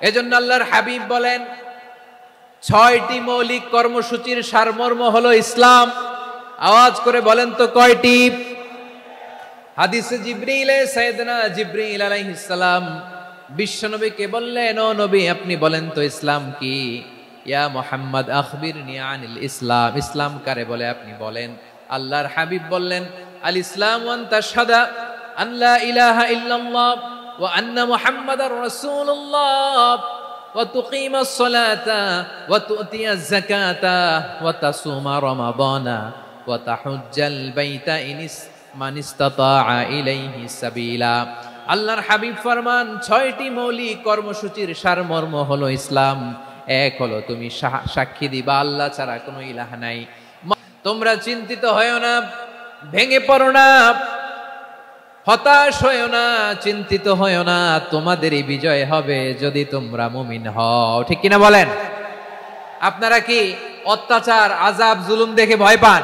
এজন্য আল্লাহর হাবিব বলেন ৬টি মৌলিক কর্মসূচির সারমর্ম হলো ইসলাম। আওয়াজ করে বলেন তো কয়টি? হাদিসে জিবরিলে সাইয়েদনা জিবরিল আলাইহিস সালাম বিশ্বনবীকে বললেন, ও নবী আপনি বলেন তো ইসলাম কি? ইয়া মুহাম্মদ আখবিরনি আনিল ইসলাম, ইসলাম কারে বলে আপনি বলেন। আল্লাহর হাবিব বললেন, আল ইসলাম ওয়ান তাশহাদা আন লা ইলাহা ইল্লাল্লাহ ওয়া আন্না মুহাম্মাদার রাসূলুল্লাহ ওয়া তুকিমাস সালাতা ওয়া তুতিয়াজ যাকাতা ওয়া তাসুমা রমাদানা ওয়া তাহুজ্জাল বাইতা মান ইসতাতাআ ইলাইহি সাবিলা। আল্লাহর হাবিব ফরমান ৬টি মৌলিক কর্মসূচির সারমর্ম হলো ইসলাম। এক হলো তুমি সাক্ষী দিবা আল্লাহ ছাড়া কোনো ইলাহ নাই। তোমরা চিন্তিত হয়ো না, ভেঙে পড়ো না, হতাশ হয়ো না, চিন্তিত হয়ো না, তোমাদেরই বিজয় হবে যদি তোমরা মুমিন হও। ঠিক কিনা বলেন? আপনারা কি অত্যাচার আযাব জুলুম দেখে ভয় পান?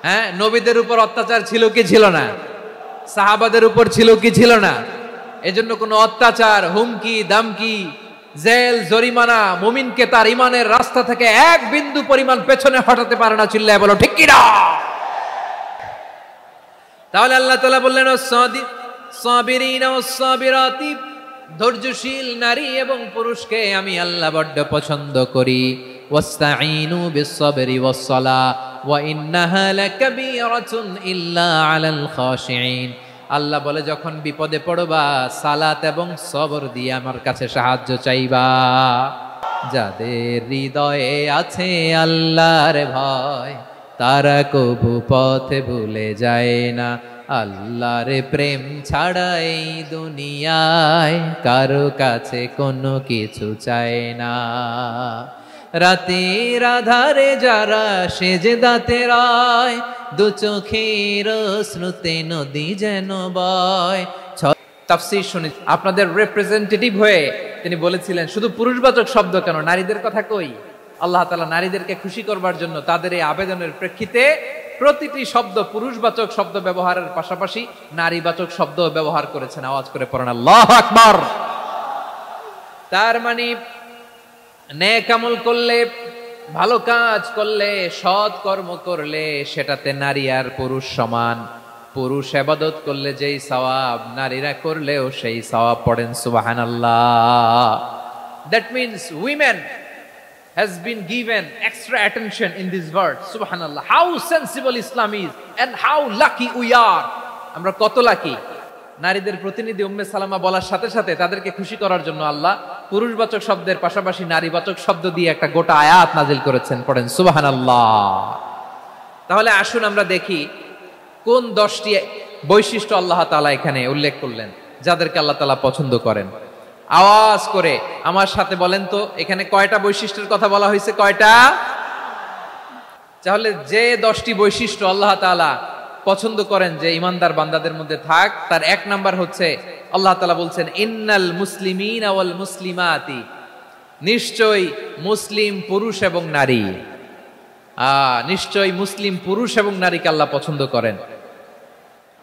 হ্যাঁ, নবীদের উপর অত্যাচার ছিল কি ছিল না? সাহাবাদের উপর ছিল কি ছিল না? এজন্য কোনো অত্যাচার, হুমকি দামকি, জেল জরিমানা মুমিনকে তার ইমানের রাস্তা থেকে এক বিন্দু পরিমাণ পেছনে হটাতে পারে না। চিল্লায় বলো ঠিক কিনা? তাহলে আল্লাহ তাআলা বললেন সাবিরিনা ওয়াস-সাবিরাতি, ধৈর্যশীল নারী এবং পুরুষকে আমি আল্লাহ বড্ড পছন্দ করি। ওয়াস্তাঈনু বিস-সাবরি ওয়াস-সালাহ ওয়া ইন্নাহা লাকাবীরাতুন ইল্লা আলাল খাশিঈন। আল্লাহ বলে যখন বিপদে পড়বা সালাত এবং সবর দিয়ে আমার কাছে সাহায্য চাইবা। যাদের হৃদয়ে আছে আল্লাহর ভয় তারা কবু পথে ভুলে যায় না। আল্লাহর প্রেম ছাড়া এই দুনিয়ায় কারো কাছে কোনো কিছু চায় না। রাতের আধারে যারা সেজদাতে রয়, দু চোখের শ্রুতে নদী যেন বয়। তাফসীর শুনি আপনাদের রিপ্রেজেন্টেটিভ হয়ে তিনি বলেছিলেন, শুধু পুরুষবাচক শব্দ কেন, নারীদের কথা কই? আল্লাহ তাআলা নারীদেরকে খুশি করবার জন্য তাদের এই আবেদনের প্রেক্ষিতে প্রতিটি শব্দ পুরুষবাচক শব্দ ব্যবহারের পাশাপাশি নারীবাচক শব্দ ব্যবহার করেছেন। আওয়াজ করে পড়েন আল্লাহু আকবার। তার মানে নেক আমল করলে, ভালো কাজ করলে, সৎ কর্ম করলে সেটাতে নারী আর পুরুষ সমান। পুরুষ ইবাদত করলে যেই সওয়াব নারীরা করলেও সেই সওয়াব। পড়েন সুবহানাল্লাহ। That means women has been given extra attention in this verse. Subhanallah, how sensible Islam is and how lucky we are. আমরা কত লাকি। নারীদের প্রতিনিধি উম্মে সালামা বলার সাথে সাথে তাদেরকে খুশি করার জন্য আল্লাহ পুরুষবাচক শব্দের পাশাপাশি নারীবাচক শব্দ দিয়ে একটা গোটা আয়াত নাজিল করেছেন। পড়েন সুবহানাল্লাহ। তাহলে আসুন আমরা দেখি কোন 10টি বৈশিষ্ট্য আল্লাহ তাআলা এখানে উল্লেখ করলেন যাদেরকে আল্লাহ তাআলা পছন্দ করেন। আওয়াজ করে আমার সাথে বলেন তো এখানে কয়টা বৈশিষ্ট্যের কথা বলা হয়েছে? কয়টা? তাহলে যে 10টি বৈশিষ্ট্য আল্লাহ তাআলা পছন্দ করেন যে ইমানদার বান্দাদের মধ্যে থাক, তার 1 নাম্বার হচ্ছে আল্লাহ তাআলা বলছেন ইন্নাল মুসলিমিনা ওয়াল মুসলিমাতি, নিশ্চয়ই মুসলিম পুরুষ এবং নারী। নিশ্চয়ই মুসলিম পুরুষ এবং নারীকে আল্লাহ পছন্দ করেন।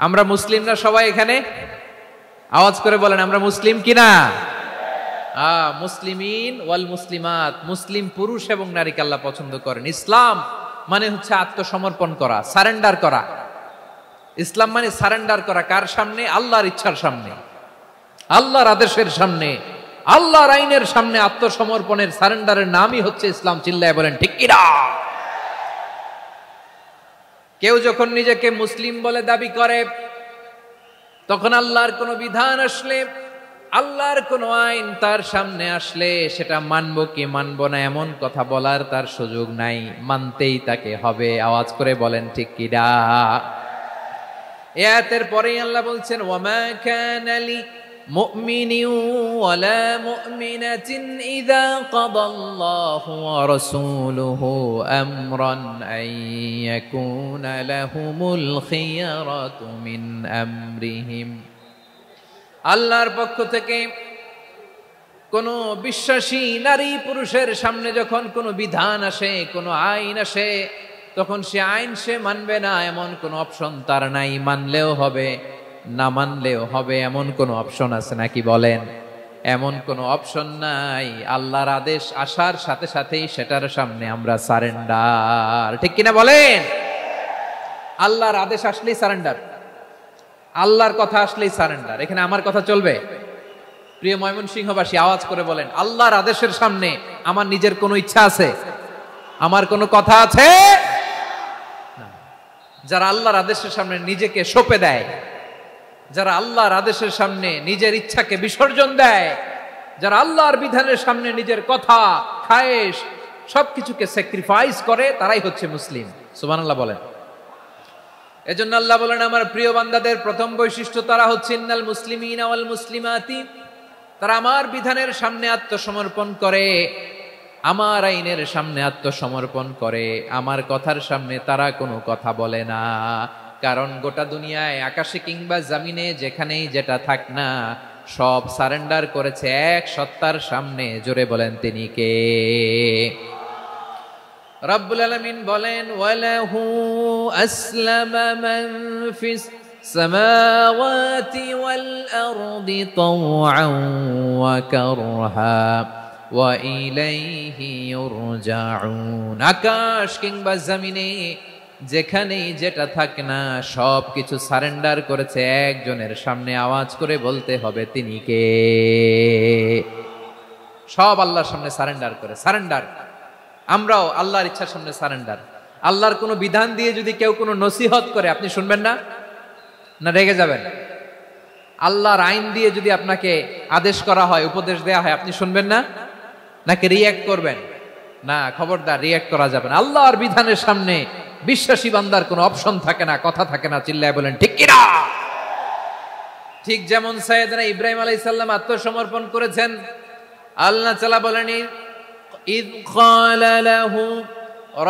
আমরা মুসলিম না সবাই এখানে? আওয়াজ করে বলেন আমরা মুসলিম কিনা? মুসলিমিন ওয়াল মুসলিমাত, মুসলিম পুরুষ এবং নারীকে আল্লাহ পছন্দ করেন। ইসলাম মানে হচ্ছে আত্মসমর্পণ করা, সারেন্ডার করা। ইসলাম মানে সারেন্ডার করা কার সামনে? আল্লাহর ইচ্ছার সামনে, আল্লাহর আদেশের সামনে, আল্লাহর আইনের সামনে আত্মসমর্পণের সারেন্ডারের নামই হচ্ছে ইসলাম। চিল্লায় বলেন ঠিক কিনা? কেউ যখন নিজেকে মুসলিম বলে দাবি করে তখন আল্লাহর কোন বিধান আসলে, আল্লাহর কোন আইন তার সামনে আসলে সেটা মানবো কি মানবো না এমন কথা বলার তার সুযোগ নাই, মানতেই তাকে হবে। আওয়াজ করে বলেন ঠিক কিনা? এই আয়াতের পরেই আল্লাহ বলছেন ওয়ামা কানা লি মুমিনিন ওয়ালা মুমিনাতিন ইযা কাদাল্লাহু ওয়া রাসূলুহু আমরান আন ইয়াকুনা লাহুমুল খিয়ারাতু মিন আমরিহিম। আল্লাহর পক্ষ থেকে কোন বিশ্বাসী নারী পুরুষের সামনে যখন কোনো বিধান আসে, কোনো আইন আসে, তখন সে আইন সে মানবে না এমন কোনো অপশন তার নাই। মানলেও হবে, না মানলেও হবে এমন কোনো অপশন আছে নাকি বলেন? এমন কোনো অপশন নাই। আল্লাহর আদেশ আসার সাথে সাথেই সেটার সামনে আমরা সারেন্ডার। ঠিক কিনা বলেন? আল্লাহর আদেশ আসলেই সারেন্ডার, আল্লাহর কথা আসলেই সারেন্ডার। এখানে আমার কথা চলবে? প্রিয় ময়মনসিংহবাসী, আওয়াজ করে বলেন, আল্লাহর আদেশের সামনে আমার নিজের কোনো ইচ্ছা আছে? আমার কোনো কথা আছে? যারা আল্লাহর আদেশের সামনে নিজেকে সঁপে দেয়, যারা আল্লাহর আদেশের সামনে নিজের ইচ্ছাকে বিসর্জন দেয়, যারা আল্লাহর বিধানের সামনে নিজের কথা, খায়েশ সবকিছুকে স্যাক্রিফাইস করে, তারাই হচ্ছে মুসলিম। সুবহানাল্লাহ বলেন। এজন্য আল্লাহ বলেন, আমার প্রিয় বান্দাদের প্রথম বৈশিষ্ট্য তারা হচ্ছে ইন্নাল মুসলিমিনা ওয়াল মুসলিমাতি, তারা আমার বিধানের সামনে আত্মসমর্পণ করে, আমার আইনের সামনে আত্মসমর্পণ করে, আমার কথার সামনে তারা কোনো কথা বলে না। কারণ গোটা দুনিয়ায় আকাশে কিংবা জমিনে যেখানেই যেটা থাক না, সব সারেন্ডার করেছে এক সত্তার সামনে। জোরে বলেন, তিনি কে? রব্বুল আলামিন বলেন, ওয়ালাহু আসলামা মান ফিস সামাওয়াতি ওয়াল আরদি তাওআন ওয়া কারহা ওয়া ইলাইহি ইউরজাউন। আকাশ কিংবা জমিনে যেখানেই যেটা থাক না, সব কিছু সারেন্ডার করেছে একজনের সামনে। আওয়াজ করে বলতে হবে, তিনি কে? সব আল্লাহর সামনে সারেন্ডার করে। সারেন্ডার। আমরাও আল্লাহর ইচ্ছার সামনে সারেন্ডার। আল্লাহর কোনো বিধান দিয়ে যদি কেউ কোনো নসিহত করে, আপনি শুনবেন না? না রেগে যাবেন? আল্লাহর আইন দিয়ে যদি আপনাকে আদেশ করা হয়, উপদেশ দেয়া হয়, আপনি শুনবেন না? নাকি রিয়্যাক্ট করবেন? না, খবরদার, রিয়্যাক্ট করা যাবে না। আল্লাহর বিধানের সামনে বিশ্বাসী বান্দার কোনো অপশন থাকে না, কথা থাকে না। চিল্লায় বলেন, ঠিক কিনা? ঠিক যেমন সাইয়েদনা ইব্রাহিম আলাইহিস সালাম আত্মসমর্পণ করেছেন। আল্লাহ তাআলা বলেন, ইয ক্বালা লাহু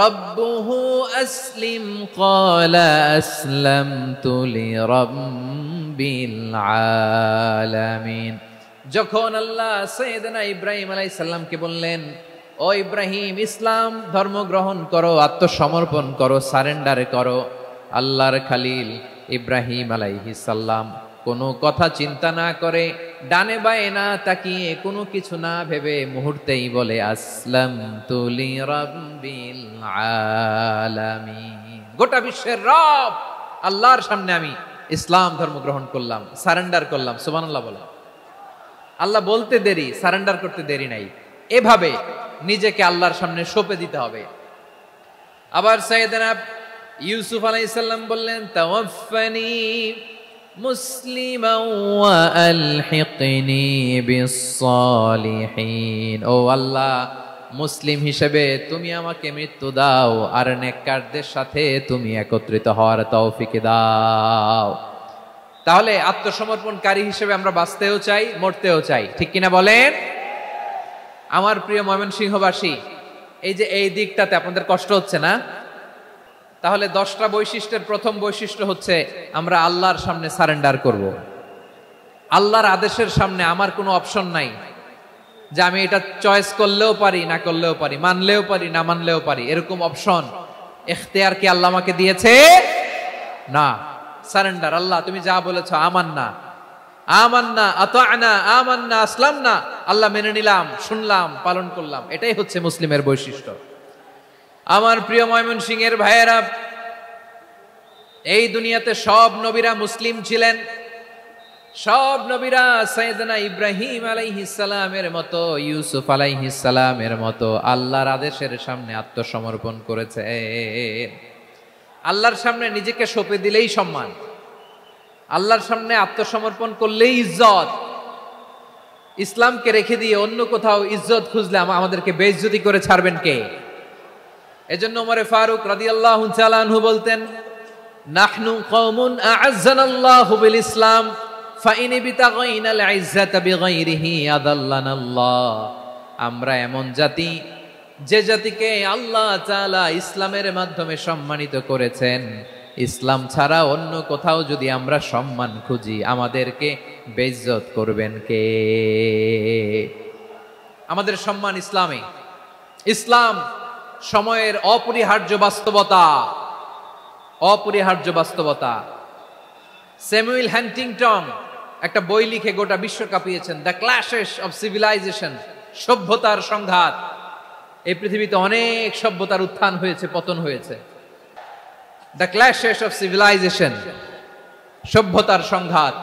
রাব্বুহু আসলিম ক্বালা আসলামতু লিরাব্বিল আলামিন। যখন আল্লাহ সাইয়েদনা ইব্রাহিম আলাইহিস সালামকে বললেন, ও ইব্রাহিম, ইসলাম ধর্ম গ্রহণ করো, আত্মসমর্পণ করো, সারেন্ডার করো, আল্লাহর খালিল ইব্রাহিম আলাইহিস সালাম কোনো কথা চিন্তা না করে, ডানে বায়ে না তাকিয়ে, কোনো কিছু না ভেবে মুহূর্তেই বলে, আসলামতু লিরাব্বিল আলামিন। গোটা বিশ্বের রব আল্লাহর সামনে আমি ইসলাম ধর্ম গ্রহণ করলাম, সারেন্ডার করলাম। সুবহানাল্লাহ বলে। আল্লাহ বলতে দেরি, সারেন্ডার করতে দেরি নাই। এভাবে নিজেকে আল্লাহর সামনে সঁপে দিতে হবে। আবার সাইয়েদনা ইউসুফ আলাইহিস সালাম বললেন, তাওয়াফফানি মুসলিমান ওয়া আলহিকনি বিস-সালিহিন। ও আল্লাহ, মুসলিম হিসেবে তুমি আমাকে মৃত্যু দাও, আর নেককারদের সাথে তুমি একত্রিত হওয়ার তৌফিক দাও। তাহলে আত্মসমর্পণকারী হিসেবে আমরা বাঁচতেও চাই, মরতেও চাই। ঠিক কিনা বলেন? আমার প্রিয় ময়মনসিংহবাসী, এই যে এই দিকটাতে আপনাদের কষ্ট হচ্ছে না? তাহলে 10টা বৈশিষ্ট্যের প্রথম বৈশিষ্ট্য হচ্ছে আমরা আল্লাহর সামনে সারেন্ডার করব। আল্লাহর আদেশের সামনে আমার কোনো অপশন নাই যে আমি এটা চয়েস করলেও পারি, না করলেও পারি, মানলেও পারি, না মানলেও পারি। এরকম অপশন, এখতিয়ার কি আল্লাহ আমাকে দিয়েছে? না। সারেন্ডার। আল্লাহ তুমি যা বলেছো, আমান্না আমান্না আতা'না আমান্না আসলামনা, আল্লাহ মেনে নিলাম, শুনলাম, পালন করলাম। এটাই হচ্ছে মুসলিমের বৈশিষ্ট্য। আমার প্রিয় ময়মনসিংহের ভাইয়েরা, এই দুনিয়াতে সব নবীরা মুসলিম ছিলেন। সব নবীরা সাইয়েদনা ইব্রাহিম আলাইহিস সালামের মতো, ইউসুফ আলাইহিস সালামের মতো আল্লাহর আদেশের সামনে আত্মসমর্পণ করেছে। আল্লাহর সামনে নিজেকে সঁপে দিলেই সম্মান, আল্লাহর সামনে আত্মসমর্পণ করলেই ইজ্জত। ইসলামকে রেখে দিয়ে অন্য কোথাও ইজ্জত খুঁজলে আমাদেরকে বেইজ্জতি করে ছাড়বেন কে? এজন্য ওমরে ফারুক রাদিয়াল্লাহু তাআলা আনহু বলতেন, নাহনু কওমুন আ'আজ্জানাল্লাহু বিল ইসলাম ফাইন বিতাগাইনাল ইজ্জাতা বিগাইরিহি আদাল্লানাল্লাহ। আমরা এমন জাতি, যে জাতিকে আল্লাহ তাআলা ইসলামের মাধ্যমে সম্মানিত করেছেন। ইসলাম ছাড়া অন্য কোথাও যদি আমরা সম্মান খুঁজি, আমাদেরকে বেইজ্জত করবেন কে? আমাদের সম্মান ইসলামে। ইসলাম সময়ের অপরিহার্য বাস্তবতা, অপরিহার্য বাস্তবতা। স্যামুয়েল হ্যান্টিংটন একটা বই লিখে গোটা বিশ্ব কাঁপিয়েছেন, দ্য ক্ল্যাশেস অফ সিভিলাইজেশন, সভ্যতার সংঘাত। এই পৃথিবীতে অনেক সভ্যতার উত্থান হয়েছে, পতন হয়েছে। দ্য ক্ল্যাশেস অফ সিভিলাইজেশন, সভ্যতার সংঘাত।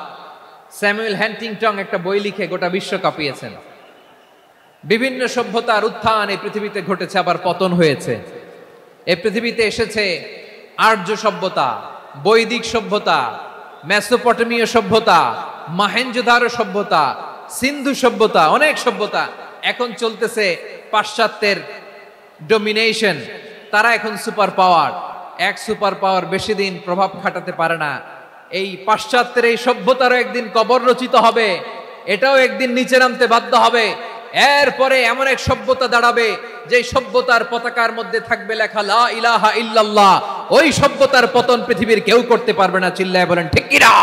স্যামুয়েল হ্যান্টিংটন একটা বই লিখে গোটা বিশ্ব কাঁপিয়েছেন। বিভিন্ন সভ্যতার উত্থান এই পৃথিবীতে ঘটেছে, আবার পতন হয়েছে। এই পৃথিবীতে এসেছে আর্য সভ্যতা, বৈদিক সভ্যতা, মেসোপটেমীয় সভ্যতা, মহেঞ্জোদারো সভ্যতা, সিন্ধু সভ্যতা, অনেক সভ্যতা। এখন চলতেছে পাশ্চাত্যের ডমিনেশন। তারা এখন সুপার পাওয়ার। এক সুপার পাওয়ার বেশি দিন প্রভাব খাটাতে পারে না। এই পাশ্চাত্যের এই সভ্যতারও একদিন কবর রচিত হবে, এটাও একদিন নিচে নামতে বাধ্য হবে। এরপরে এমন এক সভ্যতা দাঁড়াবে যে সভ্যতার পতাকার মধ্যে থাকবে লেখা লা ইলাহা ইল্লাল্লাহ। ওই সভ্যতার পতন পৃথিবীর কেউ করতে পারবে না। চিল্লায় বলেন ঠিক কিনা?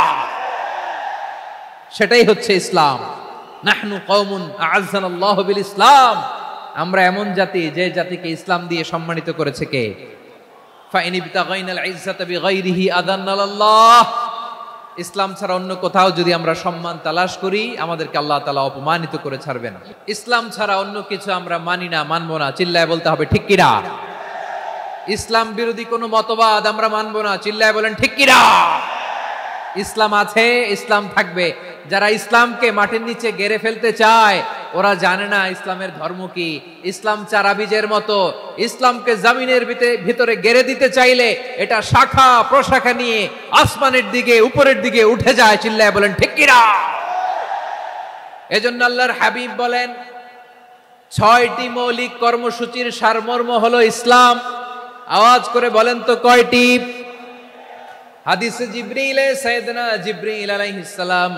সেটাই হচ্ছে ইসলাম। নাহনু কওমুন আ'আজ্জানাল্লাহু বিল ইসলাম। আমরা এমন জাতি যে জাতিকে ইসলাম দিয়ে সম্মানিত করেছে কে? ফাইন ইবতাগাইনাল ইজ্জাতা বিগাইরিহি আযান্নাল্লাহ। ইসলাম ছাড়া অন্য কোথাও যদি আমরা সম্মান তালাশ করি, আমাদেরকে আল্লাহ তাআলা অপমানিত করে ছাড়বেন। ইসলাম ছাড়া অন্য কিছু আমরা মানি না, মানবো না। চিল্লায় বলতে হবে ঠিক কিনা? ইসলাম বিরোধী কোনো মতবাদ আমরা মানবো না। চিল্লায় বলেন ঠিক কিনা? ইসলাম আছে, ইসলাম থাকবে। যারা ইসলামকে মাটির নিচে গেড়ে ফেলতে চায়, ওরা জানে না ইসলামের ধর্ম কি। ইসলাম চারা বীজের মতো। ইসলামকে জমিনের ভিতরে গেড়ে দিতে চাইলে এটা শাখা প্রশাখা নিয়ে আসমানের দিকে, উপরের দিকে উঠে যায়। চিল্লায় বলেন ঠিক কিনা? এজন্য আল্লাহর হাবিব বলেন, 6টি মৌলিক কর্মসূচির সারমর্ম হলো ইসলাম। আওয়াজ করে বলেন তো কয়টি? হাদিসে জিবরিলে সাইয়েদনা জিবরিল আলাইহিস সালাম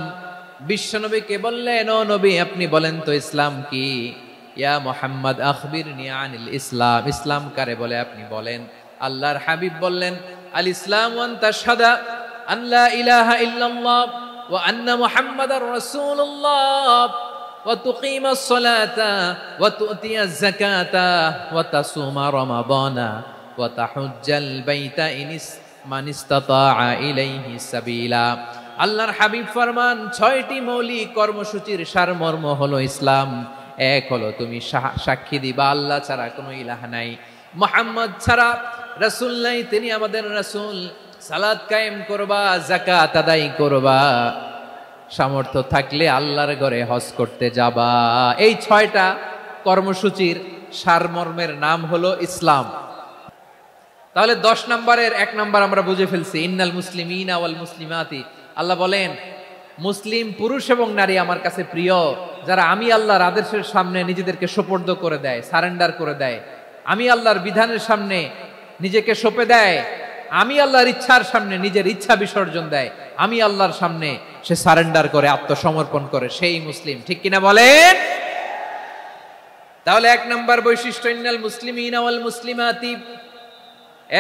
বিশ্বনবীকে বললেন, ও নবী আপনি বলেন তো ইসলাম কি? ইয়া মুহাম্মদ আখবিরনি আনিল ইসলাম। ইসলাম কারে বলে আপনি বলেন। আল্লাহর হাবিব বললেন, আল ইসলাম আন তাশহাদা আন লা ইলাহা ইল্লাল্লাহ ওয়া আন্না মুহাম্মাদার রাসূলুল্লাহ ওয়া তুকিমাস সালাতা ওয়া তুতিয়াজ যাকাতা ওয়া তাসুমা রমাদানা ওয়া তাহুজ্জাল বাইতা মান ইসতাতাআ ইলাইহি সাবিলা। আল্লাহর হাবিব ফরমান, 6টি মৌলিক কর্মসূচির সারমর্ম হলো ইসলাম। এক হলো তুমি সাক্ষী দিবা আল্লাহ ছাড়া কোনো ইলাহ নাই, মুহাম্মদ ছাড়া রাসূল নাই, তিনি আমাদের রাসূল। সালাত কায়েম করবা, যাকাত আদায় করবা, সামর্থ্য থাকলে আল্লাহর ঘরে হজ করতে যাবা। এই 6টা কর্মসূচির সারমর্মের নাম হলো ইসলাম। তাহলে 10 নম্বরের 1 নম্বর আমরা বুঝে ফেলছি, ইন্নাল মুসলিমিনা ওয়াল মুসলিমাতি। আল্লাহ বলেন, মুসলিম পুরুষ এবং নারী আমার কাছে প্রিয়, যারা আমি আল্লাহর আদেশের সামনে নিজেদেরকে সোপর্দ করে দেয়, সারেন্ডার করে দেয়, আমি আল্লাহর বিধানের সামনে নিজেকে সঁপে দেয়, আমি আল্লাহর ইচ্ছার সামনে নিজের ইচ্ছা বিসর্জন দেয়, আমি আল্লাহর সামনে সে সারেন্ডার করে, আত্মসমর্পণ করে, সেই মুসলিম। ঠিক কিনা বলেন? তাহলে 1 নম্বর বৈশিষ্ট্য ইন্নাল মুসলিমিনা ওয়াল মুসলিমাতি।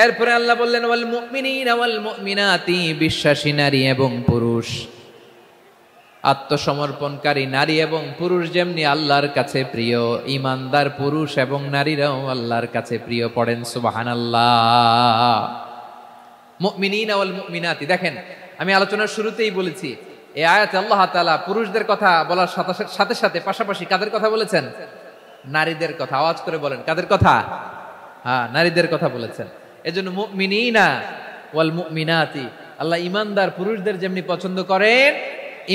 এরপরে আল্লাহ বললেন ওয়াল মুমিনিনা ওয়াল মুমিনাতি, বিশ্বাসী নারী এবং পুরুষ, আত্মসমর্পণকারী নারী এবং পুরুষ যেমনি আল্লাহর কাছে প্রিয়, ঈমানদার পুরুষ এবং নারীরাও আল্লাহর কাছে প্রিয়। পড়েন সুবহানাল্লাহ। মুমিনিনা ওয়াল মুমিনাতি। দেখেন, আমি আলোচনার শুরুতেই বলেছি, এই আয়াতে আল্লাহ তাআলা পুরুষদের কথা বলার সাথে সাথে পাশাপাশি কাদের কথা বলেছেন? নারীদের কথা। আওয়াজ করে বলেন, কাদের কথা? হ্যাঁ, নারীদের কথা বলেছেন। এজন্য মুমিনিনা ওয়াল মুমিনাতি, আল্লাহ ঈমানদার পুরুষদের যেমনি পছন্দ করেন,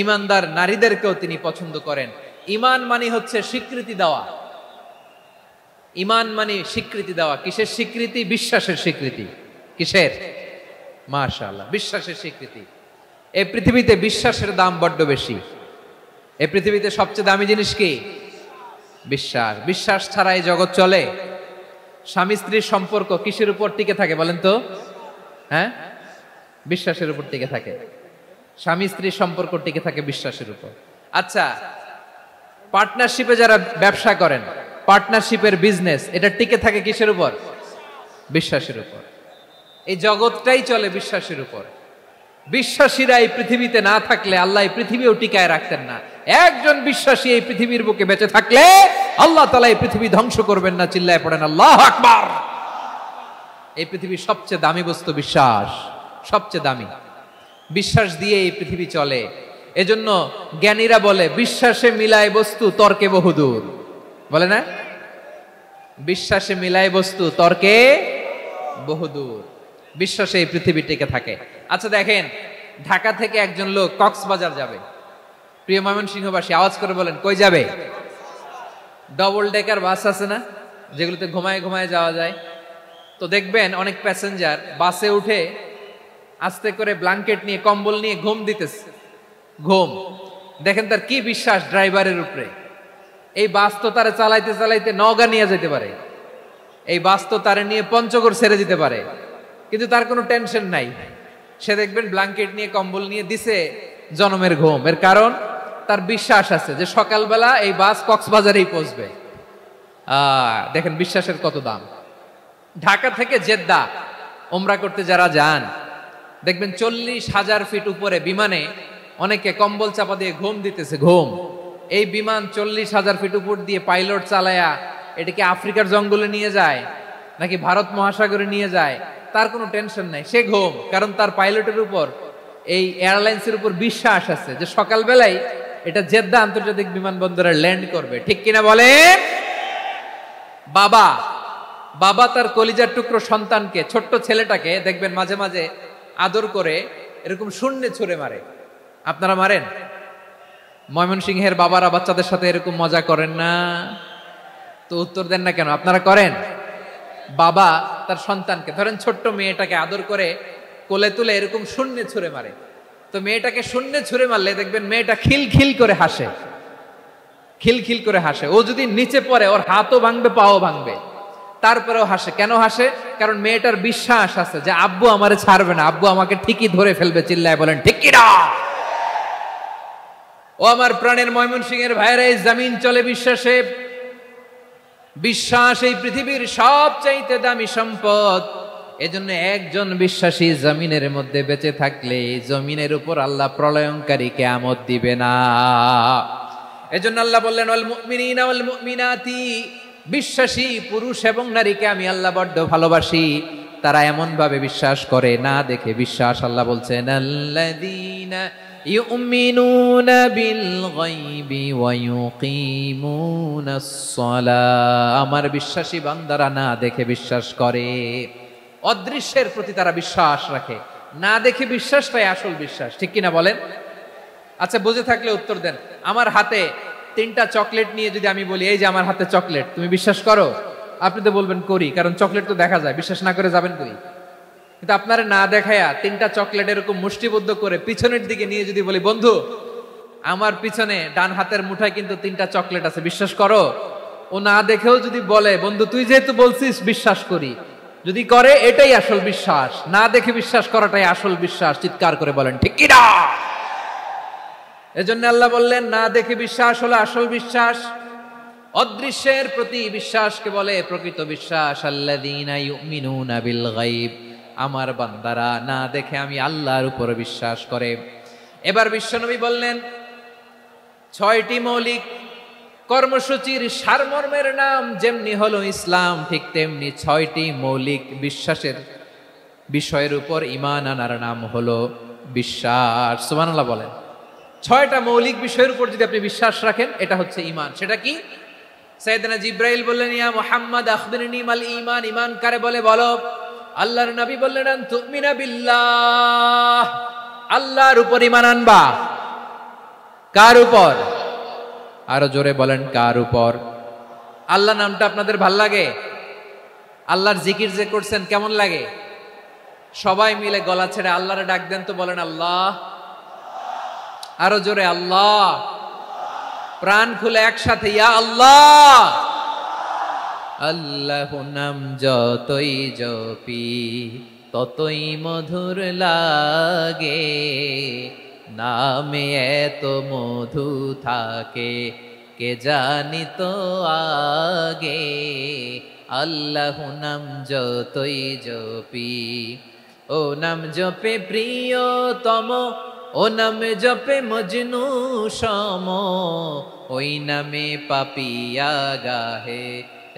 ঈমানদার নারীদেরকেও তিনি পছন্দ করেন। ঈমান মানে হচ্ছে স্বীকৃতি দেওয়া। ঈমান মানে স্বীকৃতি দেওয়া। কিসের স্বীকৃতি? বিশ্বাসের স্বীকৃতি। কিসের? মাশাআল্লাহ, বিশ্বাসের স্বীকৃতি। এই পৃথিবীতে বিশ্বাসের দাম বড্ড বেশি। এই পৃথিবীতে সবচেয়ে দামি জিনিস কি? বিশ্বাস। বিশ্বাস ছাড়া এই জগৎ চলে? স্বামী স্ত্রীর সম্পর্ক কিসের উপর টিকে থাকে বলেন তো? হ্যাঁ, বিশ্বাসের উপর টিকে থাকে। স্বামী স্ত্রীর সম্পর্ক টিকে থাকে বিশ্বাসের উপর। আচ্ছা, পার্টনারশিপে যারা ব্যবসা করেন, পার্টনারশিপের বিজনেস, এটা টিকে থাকে কিসের উপর? বিশ্বাসের উপর। এই জগৎটাই চলে বিশ্বাসের উপর। বিশ্বাসীরা এই পৃথিবীতে না থাকলে আল্লাহ এই পৃথিবীও টিকায় রাখতেন না। একজন বিশ্বাসী এই পৃথিবীর বুকে বেঁচে থাকলে আল্লাহ তাআলা এই পৃথিবী ধ্বংস করবেন না। চিল্লায় পড়েন আল্লাহু আকবার। এই পৃথিবীর সবচেয়ে দামি বস্তু বিশ্বাস, সবচেয়ে দামি। বিশ্বাস দিয়ে এই পৃথিবী চলে। এজন্য জ্ঞানীরা বলে বিশ্বাসে মিলায় বস্তু তর্কে বহুদূর, বলে না? বিশ্বাসে মিলায় বস্তু তর্কে বহুদূর। বিশ্বাসে এই পৃথিবী টিকে থাকে। আচ্ছা দেখেন, ঢাকা থেকে একজন লোক কক্সবাজার যাবে। প্রিয় ময়মনসিংহবাসী আওয়াজ করে বলেন, কই যাবে? ডবল ডেকার বাস আছে না, যেগুলোতে ঘুমায় ঘুমায় যাওয়া যায়। তো দেখবেন অনেক প্যাসেঞ্জার বাসে উঠে আস্তে করে ব্ল্যাঙ্কেট নিয়ে কম্বল নিয়ে ঘুম দিতেছে। ঘুম দেখেন তার কি বিশ্বাস ড্রাইভারের উপরে। এই বাস তো তারা চালাইতে চালাইতে নওগাঁ নিয়ে যেতে পারে, এই বাস তো তারা নিয়ে পঞ্চগড় ছেড়ে দিতে পারে, কিন্তু তার কোনো টেনশন নাই। সে দেখবেন ব্ল্যাঙ্কেট নিয়ে কম্বল নিয়ে দিছে জনমের ঘুম। এর কারণ তার বিশ্বাস আছে যে সকালবেলা এই বাস কক্সবাজারেই পৌঁছবে। দেখেন বিশ্বাসের কত দাম। ঢাকা থেকে জেদ্দা ওমরা করতে যারা যান দেখবেন 40,000 ফিট উপরে বিমানে অনেকে কম্বল চাপা দিয়ে ঘুম দিতেছে। ঘুম এই বিমান 40,000 ফিট উপর দিয়ে পাইলট চালায়া এটাকে আফ্রিকার জঙ্গলে নিয়ে যায় নাকি ভারত মহাসাগরে নিয়ে যায়, তার কোনো টেনশন নাই। সে ঘুম, কারণ তার পাইলটের উপর, এই এয়ারলাইন্সের উপর বিশ্বাস আছে যে সকালবেলায় এটা জেদ্দা আন্তর্জাতিক বিমানবন্দরে ল্যান্ড করবে। ঠিক কিনা বলে? বাবা বাবা তার কলিজার টুকরো সন্তানকে, ছোট্ট ছেলেটাকে দেখবেন মাঝে মাঝে আদর করে এরকম শূন্যে ছুঁড়ে মারে। আপনারা মারেন? ময়মনসিংহের বাবারা বাচ্চাদের সাথে এরকম মজা করেন না? তো উত্তর দেন না কেন? আপনারা করেন? বাবা তার সন্তানকে, ধরেন ছোট্ট মেয়েটাকে আদর করে কোলে তুলে এরকম শূন্যে ছুঁড়ে মারে। তো মেয়েটাকে শূন্যে ছুঁড়ে মারলে দেখবেন মেয়েটা খিলখিল করে হাসে, খিলখিল করে হাসে। ও যদি নিচে পড়ে ওর হাতও ভাঙবে, পাও ভাঙবে, তারপরেও হাসে। কেন হাসে? কারণ মেয়েটার বিশ্বাস আছে যে আব্বু আমারে ছাড়বে না, আব্বু আমাকে ঠিকই ধরে ফেলবে। চিল্লায় বলেন ঠিক কি না? ও আমার প্রাণের ময়মনসিংহের ভাইরা, এই জমিন চলে বিশ্বাসে। বিশ্বাস এই পৃথিবীর সবচাইতে দামি সম্পদ। এজন্য একজন বিশ্বাসী জমিনের মধ্যে বেঁচে থাকলে জমিনের উপর আল্লাহ প্রলয়ঙ্কারী কিয়ামত দিবে না। এজন্য আল্লাহ বললেন, ওয়াল মুমিনিনা ওয়াল মুমিনাতি, বিশ্বাসী পুরুষ এবং নারীকে আমি আল্লাহ বড্ড ভালোবাসি। তারা এমন ভাবে বিশ্বাস করে না দেখে বিশ্বাস। আল্লাহ বলছেন, আল্লাযীনা ইউমিনুনা বিল গায়বি ওয়া ইউকিমুনাস সালাহ, আমার বিশ্বাসী বান্দারা না দেখে বিশ্বাস করে। অদৃশ্যের প্রতি তারা বিশ্বাস রাখে, না দেখে বিশ্বাসটাই আসল বিশ্বাস। ঠিক কিনা বলেন? আচ্ছা বুঝে থাকলে উত্তর দেন। আমার হাতে 3টা চকলেট নিয়ে যদি আমি বলি, এই যে আমার হাতে চকলেট, তুমি বিশ্বাস করো? আপনি তো বলবেন করি, কারণ চকলেট তো দেখা যায়। বিশ্বাস না করে যাবেন কই? কিন্তু আপনারা না দেখায়া 3টা চকলেট এরকম মুষ্টিবদ্ধ করে পিছনের দিকে নিয়ে যদি বলি, বন্ধু আমার পিছনে ডান হাতের মুঠায় কিন্তু 3টা চকলেট আছে, বিশ্বাস করো? ও না দেখেও যদি বলে, বন্ধু তুই যেহেতু বলছিস বিশ্বাস করি, যদি করে এটাই আসল বিশ্বাস। না দেখে বিশ্বাস করাটাই আসল বিশ্বাস। চিৎকার করে বলেন ঠিক কি না? এজন্য আল্লাহ বললেন, না দেখে বিশ্বাস হলো আসল বিশ্বাস। অদৃশ্যের প্রতি বিশ্বাসকে বলে প্রকৃত বিশ্বাস। আল্লাযীনা ইউমিনুনা বিল গায়ব, আমার বান্দারা না দেখে আমি আল্লাহর উপর বিশ্বাস করে। এবার বিশ্বনবী বললেন, 6টি মৌলিক কর্মসূচির সারমর্মের নাম যেমনি হলো ইসলাম, ঠিক তেমনি 6টি মৌলিক বিশ্বাসের বিষয়ের উপর ঈমান আনার নাম হলো বিশ্বাস। সুবহানাল্লাহ বলেন। 6টা মৌলিক বিষয়ের উপর যদি আপনি বিশ্বাস রাখেন, এটা হচ্ছে ঈমান। সেটা কি? সাইয়েদনা জিবরাইল বললেন, ইয়া মুহাম্মদ আখবিরনি মাল ঈমান, ঈমান কারে বলে বলো। আল্লাহর নবী বললেন, আন তুমিনা বিল্লাহ, আল্লাহর উপর ঈমান আনবা। কার উপর? আরো জোরে বলেন, কার উপর? আল্লাহ নামটা আপনাদের ভাল লাগে? আল্লাহর জিকির যে করছেন কেমন লাগে? সবাই মিলে গলা ছেড়ে আল্লাহরে ডাক দেন তো, বলেন আল্লাহ। আরো জোরে আল্লাহ। প্রাণ খুলে একসাথে ইয়া আল্লাহ। আল্লাহ নাম যতই জপি ততই মধুর লাগে, নামে এত মধু থাকে কে জানি তো আগে। আল্লাহ নাম যতই জপি, ও নাম জপে প্রিয়তম, ও নামে জপে মজনু সম, ওই নামে পাপিয়া গাহে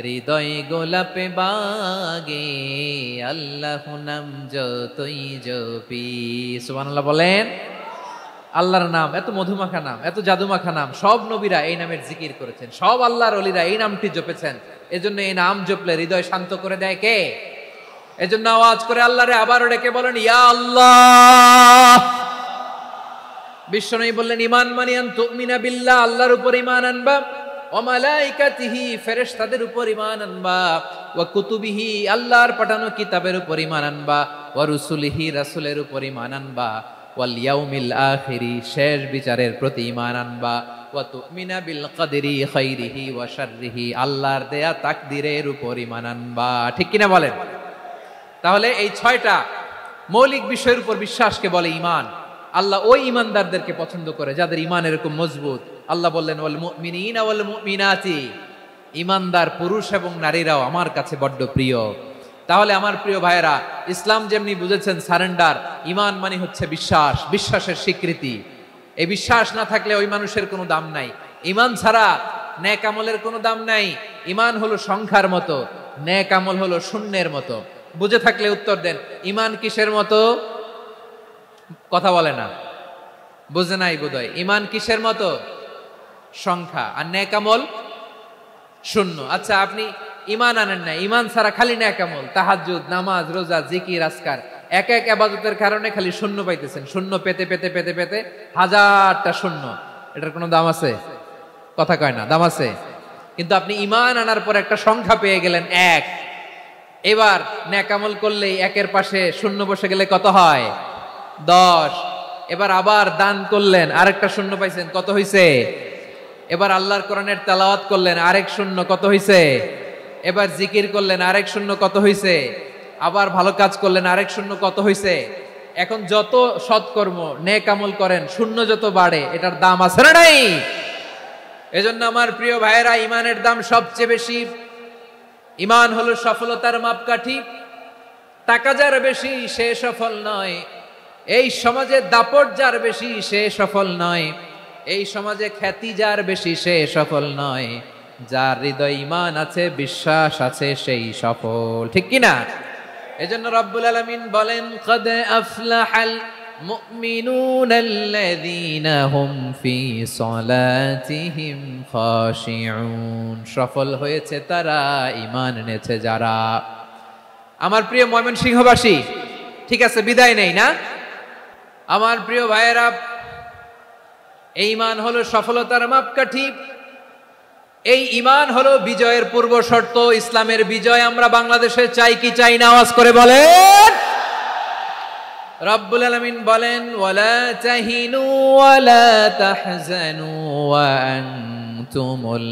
হৃদয় গোলাপে বাগে। আল্লাহ নাম যতই জপি। সুবহানাল্লাহ বলেন। আল্লাহর নাম এত মধুমাখা নাম, এত জাদুমাখা নাম, সব নবীরা এই নামের জিকির করেছেন, সব আল্লাহর ওলিরা এই নামটি জপেছেন। এজন্য এই নাম জপলে হৃদয় শান্ত করে দেয় কে? এজন্য আওয়াজ করে আল্লাহরে আবারও ডেকে বলেন ইয়া আল্লাহ। বিশ্বনবী বললেন ঈমান মানে আন তুমিনা বিল্লাহ, আল্লাহর উপর ঈমান আনবা, ওয়া মালাইকাতিহি ফেরেশতাদের উপর ঈমান আনবা, ওয়া কুতুবিহি আল্লাহর পাঠানো কিতাবের উপর ঈমান আনবা, ওয়া রুসুলিহি রাসূলের উপর ঈমান আনবা, ওয়াল ইয়াউমিল আখিরি শেষ বিচারের প্রতি ঈমান আনবা, ওয়া তুমিনা বিল কদরি খাইরিহি ওয়া শাররিহি আল্লাহর দেয়া তাকদীরের উপর ঈমান আনবা। ঠিক কিনা বলেন? তাহলে এই 6টা মৌলিক বিষয়ের উপর বিশ্বাসকে বলে ঈমান। আল্লাহ ওই ঈমানদারদেরকে পছন্দ করে যাদের ঈমান এরকম মজবুত। আল্লাহ বললেন ওয়াল মুমিনিনা ওয়াল মুমিনাতি, ঈমানদার পুরুষ এবং নারীরাও আমার কাছে বড্ড প্রিয়। তাহলে আমার প্রিয় ভাইয়েরা, ইসলাম যেমনি বুঝেছেন সারেন্ডার, ঈমান মানে হচ্ছে বিশ্বাস, বিশ্বাসের স্বীকৃতি। এই বিশ্বাস না থাকলে ওই মানুষের কোনো দাম নাই। ঈমান ছাড়া নেক আমলের কোনো দাম নাই। ঈমান হলো সংখ্যার মতো, নেক আমল হলো শূন্যের মতো। বুঝে থাকলে উত্তর দেন, ঈমান কিসের মতো? কথা বলে না, বুঝে নাই বোধহয়। ঈমান কিসের মতো? সংখ্যা। আর নেক আমল শূন্য। আচ্ছা, আপনি ঈমান আনেন না, ঈমান ছাড়া খালি নেক আমল, তাহাজ্জুদ, নামাজ, রোজা, জিকির, আজকার, এক এক ইবাদতের কারণে খালি শূন্য পাইতেছেন। শূন্য পেতে পেতে পেতে পেতে হাজারটা শূন্য। এটার কোনো দাম আছে? কথা কয় না, দাম আছে। কিন্তু আপনি ঈমান আনার পর একটা সংখ্যা পেয়ে গেলেন, এক। এবার নেক আমল করলেই একের পাশে শূন্য বসে গেলে কত হয়? 10। এবার আবার দান করলেন, আরেকটা শূন্য পাইছেন, কত হইছে? এবার আল্লাহর কোরআনের তেলাওয়াত করলেন, আরেক শূন্য, কত হইছে? এবার জিকির করলেন, আরেক শূন্য, কত হইছে? আবার ভালো কাজ করলেন, আরেক শূন্য, কত হইছে? এখন যত সৎকর্ম নেক আমল করেন, শূন্য যত বাড়ে, এটার দাম আছে না নাই? এজন্য আমার প্রিয় ভাইয়েরা, ঈমানের দাম সবচেয়ে বেশি। ঈমান হলো সফলতার মাপকাঠি। টাকা যার বেশি সে সফল নয়, এই সমাজে দাপট যার বেশি সে সফল নয়, এই সমাজে খ্যাতি যার বেশি সে সফল নয়, যার হৃদয় ঈমান আছে, বিশ্বাস আছে, সেই সফল। ঠিক কিনা? এজন্য রব্বুল আলামিন বলেন কদ আফলাহাল মুমিনুনাল্লাযীনা হুম ফি সলাতিহিম খাশিউন, সফল হয়েছে তারা, ঈমান এনেছে যারা। আমার প্রিয় ময়মনসিংহবাসী, ঠিক আছে, বিদায় নেই না? আমার প্রিয় ভাইয়েরা, এই ঈমান হলো সফলতার মাপকাঠি। এই ঈমান হলো বিজয়ের পূর্ব শর্ত। ইসলামের বিজয় আমরা বাংলাদেশে চাই কি চাই না? আওয়াজ করে বলেন। রব্বুল আলামিন বলেন ওয়ালা তাহিনু ওয়ালা তাহজানু ওয়া আনতুমুল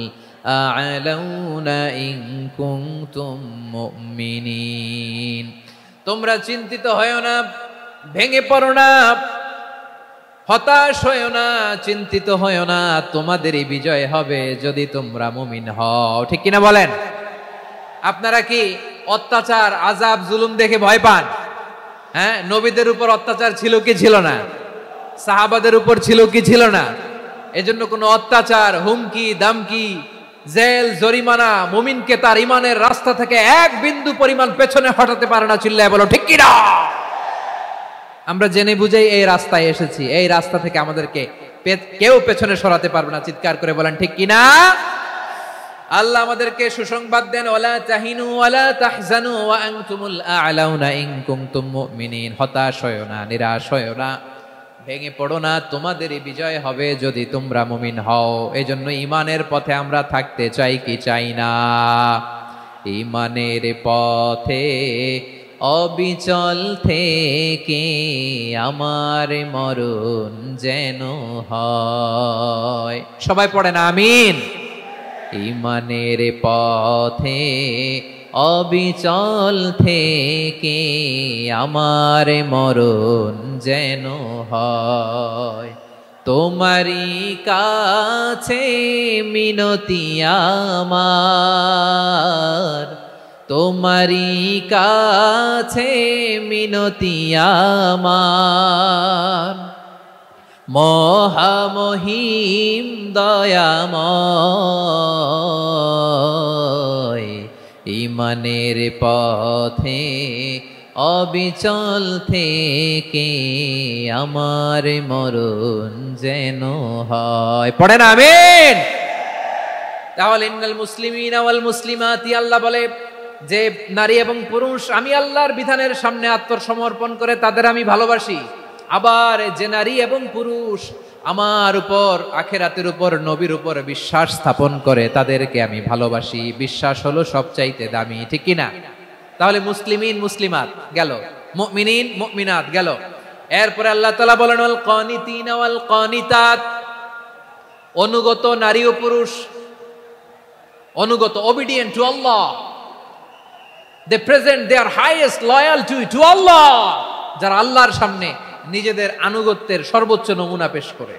আ'লাউনা ইন কুনতুম মুমিনিন। তোমরা চিন্তিত হয়ো না, ভেঙে পড়ো না, হতাশ হয়ো না, চিন্তিত হয়ো না, তোমাদেরই বিজয় হবে যদি তোমরা মুমিন হও। ঠিক কিনা বলেন? আপনারা কি অত্যাচার, আযাব, জুলুম দেখে ভয় পান? হ্যাঁ, নবীদের উপর অত্যাচার ছিল কি ছিল না? সাহাবাদের উপর ছিল কি ছিল না? এজন্য কোনো অত্যাচার, হুমকি, দামকি, জেল, জরিমানা মুমিনকে তার ঈমানের রাস্তা থেকে এক বিন্দু পরিমাণ পেছনে হটাতে পারে না। চিল্লায় বলো ঠিক কিনা? আমরা জেনে বুঝেই এই রাস্তায় এসেছি, এই রাস্তা থেকে আমাদেরকে কেউ পেছনে সরাতে পারবে না। চিৎকার করে বলেন ঠিক কিনা? আল্লাহ আমাদেরকে সুসংবাদ দেন ওয়ালা তাহিনু ওয়ালা তাহজানু ওয়া আনতুমুল আ'লাউনা ইন কুনতুম মুমিনিন। হতাশ হয়ো না, নিরাশ হয়ো না, ভেঙে পড়ো না, তোমাদেরই বিজয় হবে যদি তোমরা মুমিন হও। এজন্য ঈমানের পথে আমরা থাকতে চাই কি চাই না? ঈমানের পথে অবিচল থেকে আমার মরণ যেন হয়। সবাই পড়েন আমিন। ঈমানের পথে অবিচল থেকে আমার মরণ যেন হয়। তোমারই কাছে মিনতি আমার, তোমারই কাছে মিনতি আমার, মহামহিম দয়াময়। ঈমানের পথে অবিচল থেকে আমার মরণ যেন হয়। পড়েন আমিন। তাহলে ইন্নাল মুসলিমিনা ওয়াল মুসলিমাতি, আল্লাহ বলে যে নারী এবং পুরুষ আমি আল্লাহর বিধানের সামনে আত্মসমর্পণ করে তাদের আমি ভালোবাসি। আবার যে নারী এবং পুরুষ আমার উপর, আখিরাতের উপর, নবীর উপর বিশ্বাস স্থাপন করে তাদেরকে আমি ভালোবাসি। বিশ্বাস হলো সবচাইতে দামি, ঠিক কি না? তাহলে মুসলিমিন মুসলিমাত গেল, মুমিনিন মুমিনাত গেল। এরপরে আল্লাহ তাআলা বলেন ওয়াল কানিতিনা ওয়াল কানিতাত, অনুগত নারী ও পুরুষ, অনুগত, obedient to Allah, they present their highest loyalty to Allah, যারা আল্লাহর সামনে নিজেদের আনুগত্যের সর্বোচ্চ নমুনা পেশ করে,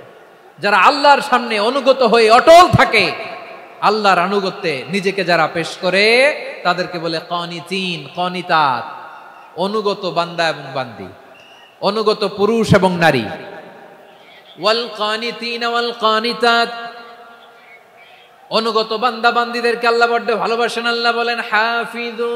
যারা আল্লাহর সামনে অনুগত হয়ে অটল থাকে, আল্লাহর আনুগত্যে নিজেকে যারা পেশ করে তাদেরকে বলে কানিতিন কানিতাত, অনুগত বান্দা এবং বান্দি, অনুগত পুরুষ এবং নারী। ওয়াল কানিতিনা ওয়াল কানিতাত, অনুগত বান্দা বান্দীদেরকে আল্লাহ বড় ভালোবাসেন। আল্লাহ বলেন হাফিজু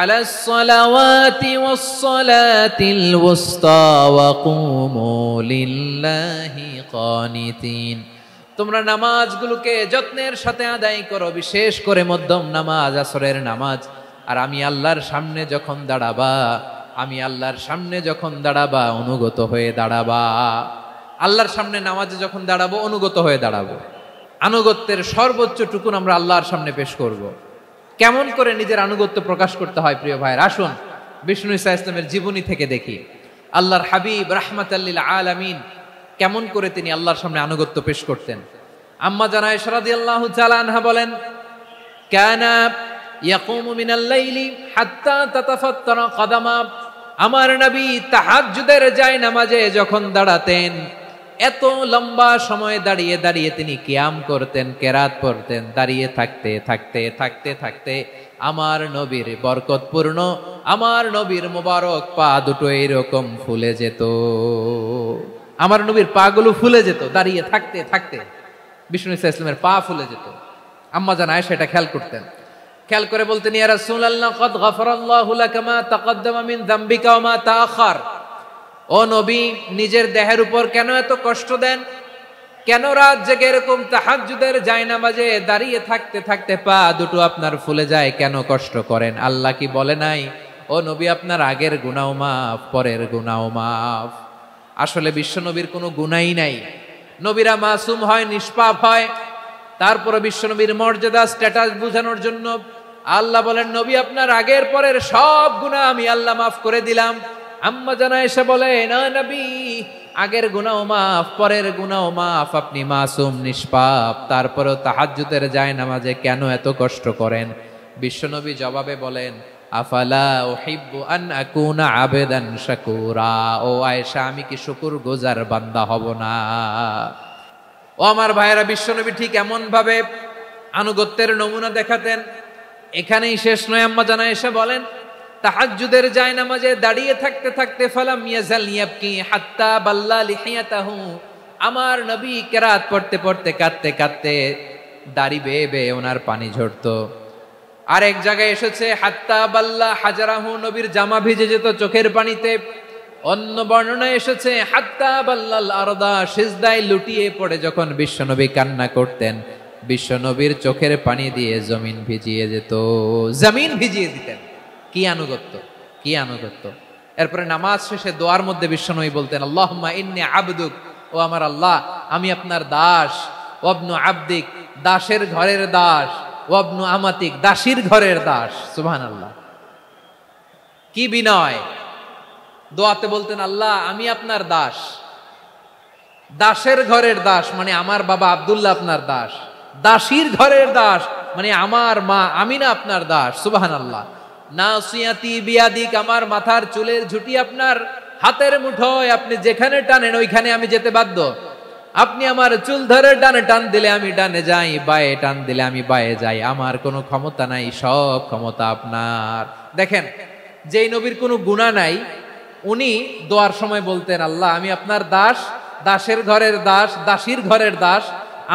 আলাস সালাওয়াতি ওয়াস সালাতিল ওয়াসতা ওয়া কুমু লিল্লাহি কানিতিন, তোমরা নামাজগুলোকে যত্নের সাথে আদায় করো, বিশেষ করে মধ্যম নামাজ, আসরের নামাজ। আর আমি আল্লাহর সামনে যখন দাঁড়াবা, আমি আল্লাহর সামনে যখন দাঁড়াবা অনুগত হয়ে দাঁড়াবা। আল্লাহর সামনে নামাজে যখন দাঁড়াবো অনুগত হয়ে দাঁড়াবো। আনুগত্যের সর্বোচ্চ টুকুন আমরা আল্লাহর সামনে পেশ করব। কেমন করে নিজের আনুগত্য প্রকাশ করতে হয় প্রিয় ভাইয়ের, আসুন বিষ্ণু ঈসা ইসলামের জীবনী থেকে দেখি। আল্লাহর হাবিব রাহমাতাল লিল আলামিন কেমন করে তিনি আল্লাহর সামনে আনুগত্য পেশ করতেন। আম্মা জানা আয়েশা রাদিয়াল্লাহু তাআলা আনহা বলেন, কানা ইয়াকুমু মিনাল লাইলি হাত্তা তাতাফাত্তারা কদামা, আমার নবী তাহাজ্জুদের জায়নামাজে যখন দাঁড়াতেন এত লম্বা সময় দাঁড়িয়ে দাঁড়িয়ে তিনি কিয়াম করতেন, কেরাত পড়তেন। দাঁড়িয়ে থাকতে থাকতে থাকতে থাকতে আমার নবীর বরকতপূর্ণ, আমার নবীর মোবারক পা দুটো এইরকম ফুলে যেত, আমার নবীর পা গুলো ফুলে যেত দাঁড়িয়ে থাকতে থাকতে। বিষ্ণু ঈসা ইসলামের পা ফুলে যেত। আম্মা জান আয়েশা এটা খেয়াল করতেন। খেয়াল করে বলতেন, ইয়া রাসূলুল্লাহ কদ গফারাল্লাহু লাকা মা তাকদ্দামা মিন যামবিকা ওয়া মা তাআখার। ও নবী, নিজের দেহের উপর কেন এত কষ্ট দেন? কেন রাত জেগে এরকম তাহাজ্জুদের জায়নামাজে দাঁড়িয়ে থাকতে থাকতে পা দুটো আপনার ফুলে যায়? কেন কষ্ট করেন? আল্লাহ কি বলে নাই ও নবী আপনার আগের গুনাহ মাফ, পরের গুনাহ মাফ? আসলে বিশ্ব নবীর কোনো গুনাহই নাই। নবীরা মাসুম হয়, নিষ্পাপ হয়। তারপরে বিশ্ব নবীর মর্যাদা স্ট্যাটাস বোঝানোর জন্য আল্লাহ বলেন, নবী আপনার আগের পরের সব গুনাহ আমি আল্লাহ মাফ করে দিলাম। আম্মা জান আয়েশা বলে, না নবী, আগের গুনাহ মাফ, পরের গুনাহ মাফ, আপনি মাসুম নিষ্পাপ, তারপরেও তাহাজ্জুদের জায়নামাজে কেন এত কষ্ট করেন? বিশ্বনবী জবাবে বলেন, আফালা উহিব্বু আন আকুনা আবেদান শাকুরা। ও আয়েশা, আমি কি শুকরগুজার বান্দা হব না? ও আমার ভাইয়েরা, বিশ্বনবী ঠিক এমন ভাবে আনুগত্যের নমুনা দেখাতেন। এখানেই শেষ নয়। আম্মা জান আয়েশা বলেন, তাহাজ্জুদের জায়নামাজে দাঁড়িয়ে থাকতে থাকতে ফালাম ইয়াজাল ইয়াবকি হাত্তা বাল্লা লিহিয়াতাহু, আমার নবী কেরাত পড়তে পড়তে কাঁদতে কাঁদতে দাড়ি বেয়ে বেয়ে ওনার পানি ঝরতো। আর এক জায়গায় এসেছে হাত্তা বাল্লা হাজারাহু, নবীর জামা ভিজে যেত চোখের পানিতে। অন্য বর্ণনায় এসেছে হাত্তা বাল্লাল আরদা, সিজদায় লুটিয়ে পড়ে যখন বিশ্বনবী কান্না করতেন, বিশ্বনবীর চোখের পানি দিয়ে জমিন ভিজিয়ে যেত, জমিন ভিজিয়ে দিতেন। কি আনুগত্য, কি আনুগত্য! এরপরে নামাজ শেষে দোয়ার মধ্যে বিশ্বনবী বলতেন, আল্লাহুম্মা ইন্নী আবদুক, ও আমার আল্লাহ আমি আপনার দাস, ওয়াবনু আবদিক, দাসের ঘরের দাস, ওয়াবনু আমাতিক, দাসীর ঘরের দাস। সুবহানাল্লাহ, কি বিনয়! দোয়াতে বলতেন, আল্লাহ আমি আপনার দাস, দাসের ঘরের দাস মানে আমার বাবা আব্দুল্লাহ আপনার দাস, দাসীর ঘরের দাস মানে আমার মা আমিনা আপনার দাস। সুবহানাল্লাহ। নাসিয়াতি বিয়াদিক, আমার মাথার চুলের ঝুঁটি আপনার হাতের মুঠোয়, আপনি যেখানে টানেন ওইখানে আমি যেতে বাধ্য। আপনি আমার চুল ধরে ডানে টান দিলে আমি ডানে যাই, বায়ে টান দিলে আমি বায়ে যাই, আমার কোনো ক্ষমতা নাই, সব ক্ষমতা আপনার। দেখেন, যেই নবীর কোনো গুনাহ নাই উনি দোয়ার সময় বলতেন, আল্লাহ আমি আপনার দাস, দাসের ঘরের দাস, দাসীর ঘরের দাস,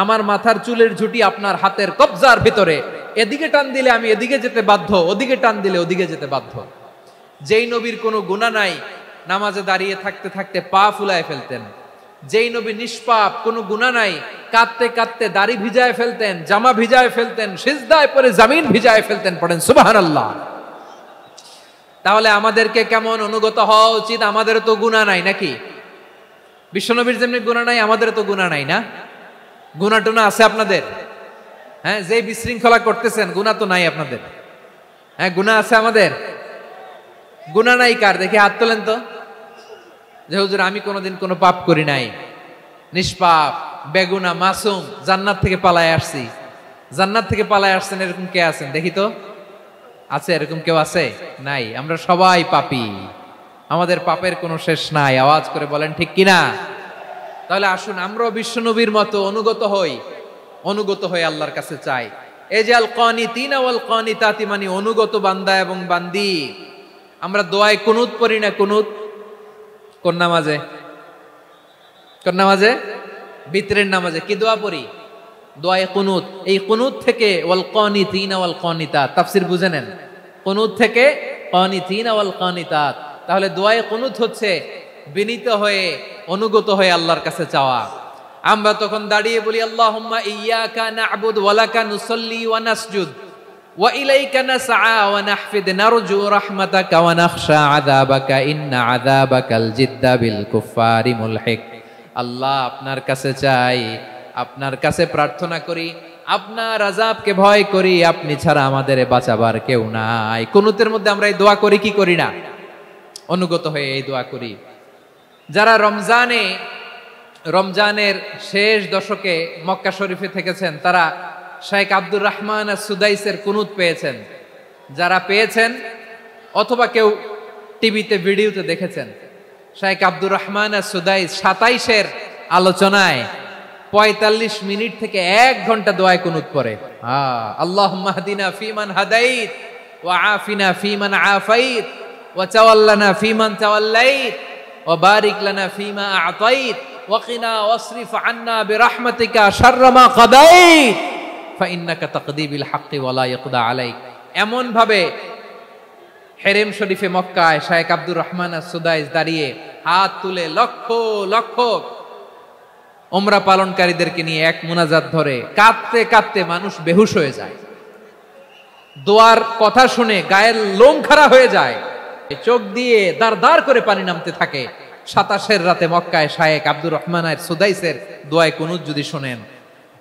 আমার মাথার চুলের ঝুঁটি আপনার হাতের কবজার ভিতরে, এদিকে টান দিলে আমি এদিকে যেতে বাধ্য, ওদিকে টান দিলে ওদিকে যেতে বাধ্য। যেই নবীর কোনো গুনাহ নাই নামাজে দাঁড়িয়ে থাকতে থাকতে পা ফুলায় ফেলতেন। যেই নবী নিষ্পাপ, কোনো গুনাহ নাই, কাঁদতে কাঁদতে দাড়ি ভিজায় ফেলতেন, জামা ভিজায় ফেলতেন, সিজদায় পড়ে জমিন ভিজায় ফেলতেন। পড়েন সুবহানাল্লাহ। তাহলে আমাদেরকে কেমন অনুগত হওয়া উচিত? আমাদেরও তো গুনাহ নাই নাকি? বিশ্বনবীর যেমনি গুনাহ নাই, আমাদেরও তো গুনাহ নাই না? গুনাহ টুনা আছে আপনাদের? হ্যাঁ, যে বিশৃঙ্খলা করতেছেন গুনাহ তো নাই আপনাদের? হ্যাঁ, গুনাহ আছে আমাদের? গুনাহ নাই কার? দেখি হাত তোলেন তো, যে হুজুর আমি কোনোদিন কোনো পাপ করি নাই, নিষ্পাপ, বেগুনা, মাসুম, জান্নাত থেকে পালায় আসছি। জান্নাত থেকে পালায় আসছেন এরকম কে আছেন দেখি তো? আছে এরকম কেউ? আছে? নাই। আমরা সবাই পাপী, আমাদের পাপের কোনো শেষ নাই। আওয়াজ করে বলেন ঠিক কিনা? তাহলে আসুন আমরাও বিশ্বনবীর মতো অনুগত হই, অনুগত হয়ে আল্লাহর কাছে চাই। এই যে আল কানিতিনা ওয়াল কানিতাতি, মানে অনুগত বান্দা এবং বান্দি। আমরা দোয়ায় কুনুত পড়ি না? কুনুত কোন নামাজে? কোন নামাজে? বিতরের নামাজে কি দোয়া পড়ি? দোয়ায়ে কুনুত। এই কুনুত থেকে ওয়াল কানিতিনা ওয়াল কানিতাত, তাফসীর বুঝে নেন। কুনুত থেকে কানিতিনা ওয়াল কানিতাত। তাহলে দোয়ায়ে কুনুত হচ্ছে বিনীত হয়ে, অনুগত হয়ে আল্লাহর কাছে চাওয়া। আমরা তখন দাঁড়িয়ে বলি আল্লাহুম্মা ইয়্যাকা না'বুদু ওয়া লাকা নুসাল্লি ওয়া নাসজুদ ওয়া ইলাইকা নাসআ ওয়া নাহফিদ নারজু রাহমাতাকা ওয়া নাখশা আযাবাকা ইন্না আযাবাকাল জিদ্দা বিল কুফফারি মুলহিক। আল্লাহ, আপনার কাছে চাই, আপনার কাছে প্রার্থনা করি, আপনার আযাবকে ভয় করি, আপনি ছাড়া আমাদের বাঁচাবার কেউ নাই। কুনুতের মধ্যে আমরা এই দোয়া করি কি করি না? অনুগত হয়ে এই দোয়া করি। যারা রমজানের শেষ দশকে মক্কা শরীফে থেকেছেন তারা শেখ আব্দুর রহমান আস-সুদাইসের কুনুত পেয়েছেন। যারা পেয়েছেন অথবা কেউ টিভিতে ভিডিওতে দেখেছেন, শেখ আব্দুর রহমান আস-সুদাইস 27-এর আলোচনায় 45 মিনিট থেকে 1 ঘন্টা দোয়ায় কুনুত পড়ে। আল্লাহুম্মা হদিনা ফিমান হাদাইত ওয়া আফিনা ফিমান আফাইত ওয়া তাওয়াল্লানা ফিমান তাওয়াল্লাইত ওয়া বারিক লানা ফিমা আ'তাইত ওয়া কিনা ওয়াসরিফ আন্না বিরহমাতিকা শাররা মা কাদাইত ফাইন্নাকা তাকদি বিল হাক্কি ওয়া লা ইয়াকদা আলাইক। এমন ভাবে হেরেম শরীফে মক্কায় শেখ আব্দুর রহমান আস-সুদাইস দাঁড়িয়ে হাত তুলে লক্ষ লক্ষ উমরা পালনকারীদেরকে নিয়ে এক মুনাজাত ধরে কাঁদতে কাঁদতে মানুষ বেহুশ হয়ে যায়। দোয়ার কথা শুনে গায়ের লোম খাড়া হয়ে যায়, চোখ দিয়ে দাঁড় দাঁড় করে পানি নামতে থাকে। 27-এর রাতে মক্কায় শেখ আব্দুর রহমান আস-সুদাইসের দোয়ায় কুনুত যদি শোনেন,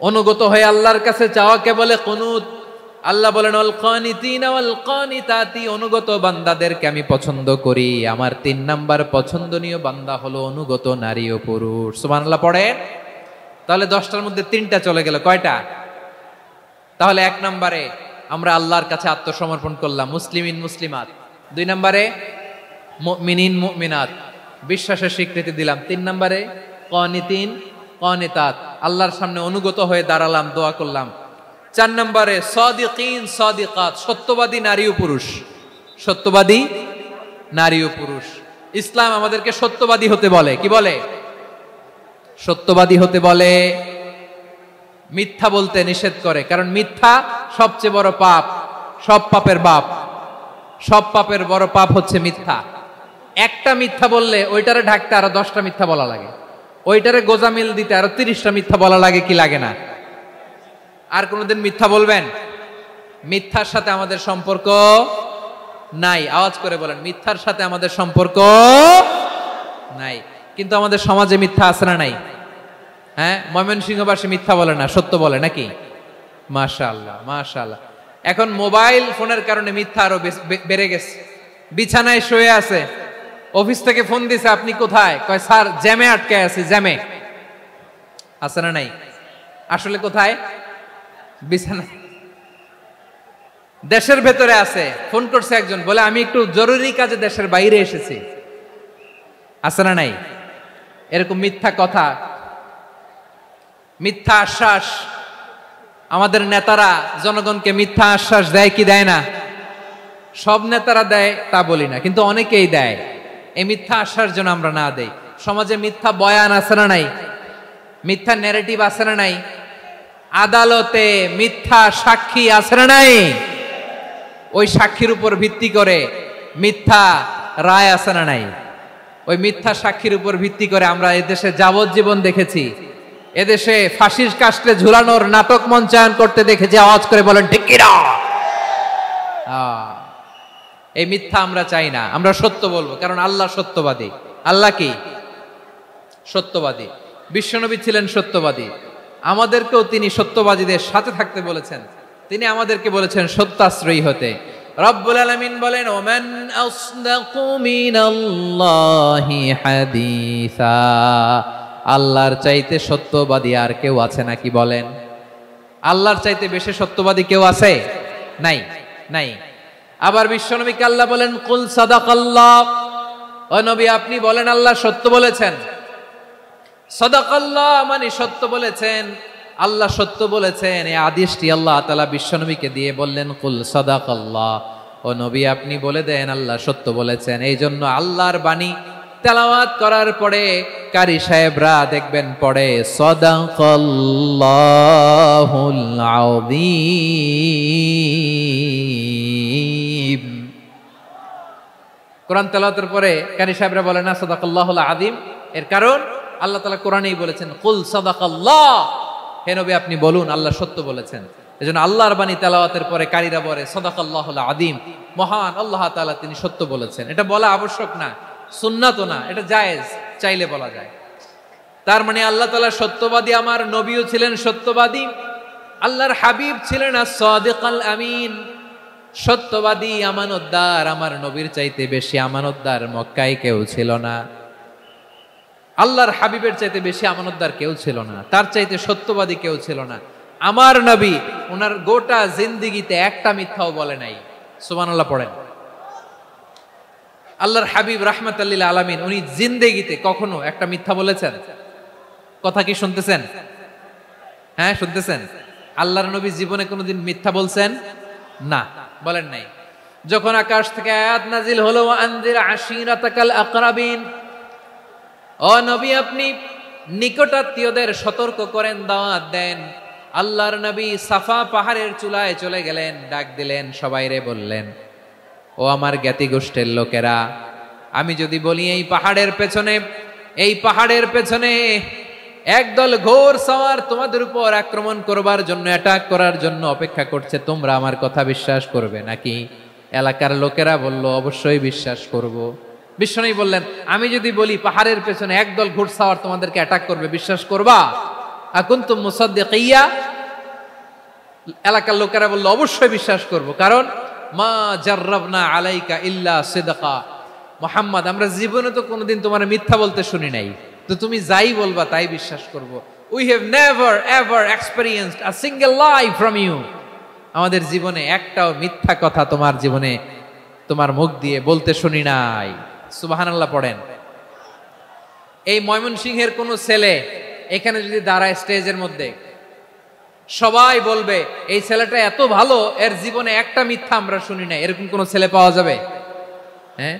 অনুগত হয়ে আল্লাহর কাছে চাওয়াকে বলে কুনুত। আল্লাহ বলেন আল কানিতিনা ওয়াল কানিতাতি, অনুগত বান্দাদেরকে আমি পছন্দ করি। আমার 3 নাম্বার পছন্দনীয় বান্দা হলো অনুগত নারী ও পুরুষ। সুবহানাল্লাহ পড়েন। তাহলে 10টার মধ্যে 3টা চলে গেল, কয়টা? তাহলে 1 নম্বরে আমরা আল্লাহর কাছে আত্মসমর্পণ করলাম, মুসলিমিন মুসলিমাত। 2 নম্বরে মুমিনিন মুমিনাত, বিশ্বাসের স্বীকৃতি দিলাম। 3 নম্বরে কানিতিন কানিতাত, আল্লাহর সামনে অনুগত হয়ে দাঁড়ালাম, দোয়া করলাম। 4 নম্বরে সাদিকিন সাদিকাত, সত্যবাদী নারী ও পুরুষ। সত্যবাদী নারী ও পুরুষ। ইসলাম আমাদেরকে সত্যবাদী হতে বলে। কি বলে? সত্যবাদী হতে বলে। মিথ্যা বলতে নিষেধ করে, কারণ মিথ্যা সবচেয়ে বড় পাপ, সব পাপের বাপ। সব পাপের বড় পাপ হচ্ছে মিথ্যা। একটা মিথ্যা বললে ওইটারে ঢাকতে আরো 10টা মিথ্যা বলা লাগে, ওইটারে গোজামিল দিতে আরো 30টা মিথ্যা বলা লাগে, কি লাগে না? আর কোনোদিন মিথ্যা বলবেন? মিথ্যার সাথে আমাদের সম্পর্ক নাই। আওয়াজ করে বলেন, মিথ্যার সাথে আমাদের সম্পর্ক নাই। কিন্তু আমাদের সমাজে মিথ্যা আছে না নাই? হ্যাঁ, ময়মনসিংহবাসী মিথ্যা বলে না, সত্য বলে নাকি? মাশাআল্লাহ মাশাআল্লাহ। এখন মোবাইল ফোনের কারণে মিথ্যা আরো বেড়ে গেছে। বিছানায় শুয়ে আছে, অফিস থেকে ফোন দিছে, আপনি কোথায়? কয় স্যার জ্যামে আটকে আছি। জ্যামে আছে না নাই? আসলে কোথায়? বিছানায়। দেশের ভেতরে আছে, ফোন করছে একজন, বলে আমি একটু জরুরি কাজে দেশের বাইরে এসেছি। আছে না নাই? এরকম মিথ্যা কথা, মিথ্যা আশ্বাস। আমাদের নেতারা জনগণকে মিথ্যা আশ্বাস দেয় কি দেয় না? সব নেতারা দেয় তা বলি না, কিন্তু অনেকেই দেয়। এই মিথ্যা আশ্বাস যেন আমরা না দেই। সমাজে মিথ্যা বয়ান আছে না নাই? মিথ্যা ন্যারেটিভ আছে না নাই? আদালতে মিথ্যা সাক্ষী আছে না নাই? ওই সাক্ষীর উপর ভিত্তি করে মিথ্যা রায় আছে না নাই? ওই মিথ্যা সাক্ষীর উপর ভিত্তি করে আমরা এদেশে যাবজ্জীবন দেখেছি, এদেশে ফাঁসির কাস্টে ঝুলানোর নাটক মঞ্চায়ন করতে দেখেছি। আওয়াজ করে বলেন ঠিক কিনা? এই মিথ্যা আমরা চাই না, আমরা সত্য বলবো, কারণ আল্লাহ সত্যবাদী। আল্লাহ কি? সত্যবাদী। বিশ্বনবী ছিলেন সত্যবাদী, আমাদেরকেও তিনি সত্যবাদীদের সাথে থাকতে বলেছেন। তিনি আমাদেরকে বলেছেন সত্যাশ্রয়ী হতে। রব্বুল আলামিন বলেন, ওমান আসদাকু মিনাল্লাহি হাদিসা, আল্লাহর চাইতে সত্যবাদী আর কেউ আছে নাকি বলেন? আল্লাহর চাইতে বেশি সত্যবাদী কেউ আছে? নাই, নাই। আবার বিশ্বনবীকে আল্লাহ বলেন, কুল সাদাকাল্লাহ, ও নবী আপনি বলেন আল্লাহ সত্য বলেছেন। সাদাকাল্লাহ মানে সত্য বলেছেন, আল্লাহ সত্য বলেছেন। এই আদেশটি আল্লাহ তাআলা বিশ্বনবীকে দিয়ে বললেন, কুল সাদাকাল্লাহ, ও নবী আপনি বলে দেন আল্লাহ সত্য বলেছেন। এই জন্য আল্লাহর বাণী তেলাওয়াত করার পরে কারি সাহেবরা দেখবেন পড়ে সাদাকাল্লাহুল আযীম। কোরআন তেলাওয়াতের পরে কারি সাহেবরা বলে না সাদাকাল্লাহুল আযীম, এর কারণ আল্লাহ তাআলা কোরআনেই বলেছেন কুল সাদাকাল্লাহ, হে নবী আপনি বলুন আল্লাহ সত্য বলেছেন। এজন্য আল্লাহর বাণী তেলাওয়াতের পরে কারীরা বলে সাদাকাল্লাহুল আযীম, মহান আল্লাহ তাআলা তিনি সত্য বলেছেন। এটা বলা আবশ্যক না, সুন্নাতও না, এটা জায়েজ, চাইলে বলা যায়। তার মানে আল্লাহ তাআলা সত্যবাদী, আমার নবীও ছিলেন সত্যবাদী, আল্লাহর হাবিব ছিলেন as-সাদিকাল আমিন, সত্যবাদী, আমানতদার। আমার নবীর চাইতে বেশি আমানতদার মক্কায় কেউ ছিল না, আল্লাহর হাবিবের চাইতে বেশি আমানতদার কেউ ছিল না, তার চাইতে সত্যবাদী কেউ ছিল না। আমার নবী ওনার গোটা জিন্দেগিতে একটা মিথ্যাও বলে নাই। সুবহানাল্লাহ পড়েন। আল্লাহর হাবিব রাহমাতাল লিল আলামিন উনি জিন্দেগিতে কখনো একটা মিথ্যা বলেছেন? কথা কি শুনতেছেন? হ্যাঁ শুনতেছেন? আল্লাহর নবী জীবনে কোনোদিন মিথ্যা বলছেন? না, বলেন নাই। যখন আকাশ থেকে আয়াত নাজিল হলো আনজির আশিরাতাকাল আকরাবিন, ও নবী আপনি নিকটাত্মীয়দের সতর্ক করেন, দাওয়াত দেন। আল্লাহর নবী সাফা পাহাড়ের চূড়ায় চলে গেলেন, ডাক দিলেন, সবাইরে বললেন, ও আমার জ্ঞাতি গোষ্ঠীর লোকেরা, আমি যদি বলি এই পাহাড়ের পেছনে একদল ঘোর সওয়ার তোমাদের উপর আক্রমণ করবার জন্য, অ্যাটাক করার জন্য অপেক্ষা করছে, তোমরা আমার কথা বিশ্বাস করবে নাকি? এলাকার লোকেরা বলল অবশ্যই বিশ্বাস করব। বিশ্বনবী বললেন, আমি যদি বলি পাহাড়ের পেছনে একদল ঘোড়সাওয়ার তোমাদেরকে অ্যাটাক করবে, বিশ্বাস করবা? আকুনতুম মুসাদ্দিকিয়া? এলাকার লোকেরা বলল অবশ্যই বিশ্বাস করব, কারণ মা জাররাবনা আলাইকা ইল্লা সিদকা, মুহাম্মদ আমরা জীবনে তো কোনোদিন তোমার মিথ্যা বলতে শুনি নাই, তো তুমি যাই বলবা তাই বিশ্বাস করব। We have never ever experienced a single lie from you, আমাদের জীবনে একটাও মিথ্যা কথা তোমার জীবনে তোমার মুখ দিয়ে বলতে শুনি নাই। সুবহানাল্লাহ পড়েন। এই ময়মনসিংহের কোন ছেলে এখানে যদি দাঁড়ায় স্টেজের মধ্যে, সবাই বলবে এই ছেলেটা এত ভালো, এর জীবনে একটা মিথ্যা আমরা শুনি নাই। এরকম কোন ছেলে পাওয়া যাবে? হ্যাঁ,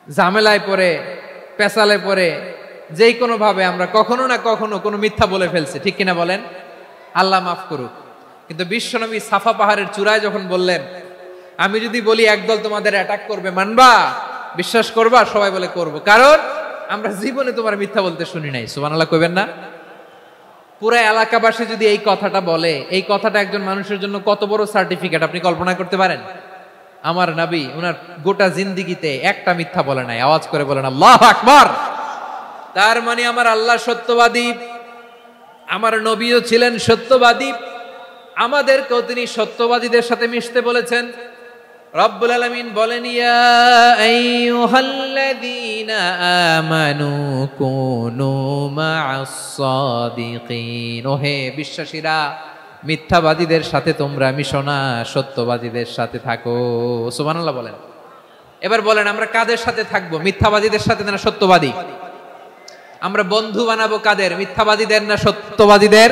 ঝামেলায় পড়ে, পেশালে পড়ে, যেই কোনো ভাবে আমরা কখনো না কখনো কোনো মিথ্যা বলে ফেলছি, ঠিক কিনা বলেন? আল্লাহ মাফ করুক। কিন্তু বিশ্বনবী সাফা পাহাড়ের চূড়ায় যখন বললেন, আমি যদি বলি একদল তোমাদের অ্যাটাক করবে, মানবা? বিশ্বাস করবা? সবাই বলে করব, কারণ আমরা জীবনে তোমার মিথ্যা বলতে শুনি নাই। সুবহানাল্লাহ কইবেন না? পুরো এলাকাবাসী যদি এই কথাটা বলে, এই কথাটা একজন মানুষের জন্য কত বড় সার্টিফিকেট আপনি কল্পনা করতে পারেন? আমার নবী ওনার গোটা জিন্দেগিতে একটা মিথ্যা বলে নাই। আওয়াজ করে বলেন আল্লাহু আকবার। তার মানে আমার আল্লাহ সত্যবাদী, আমার নবীও ছিলেন সত্যবাদী, আমাদেরকেও তিনি সত্যবাদীদের সাথে মিশতে বলেছেন। রব্বুল আলামিন বলেন, ইয়া আইয়ুহাল্লাযীনা আমানু কুনু মা'আস সাদিকিন, ওহে বিশ্বাসীরা মিথ্যাবাদীদের সাথে তোমরা মিশো না, সত্যবাদীদের সাথে থাকো। সুবহানাল্লাহ বলেন। এবার বলেন আমরা কাদের সাথে থাকবো? মিথ্যাবাদীদের সাথে না সত্যবাদী? আমরা বন্ধু বানাবো কাদের? মিথ্যাবাদীদের না সত্যবাদীদের?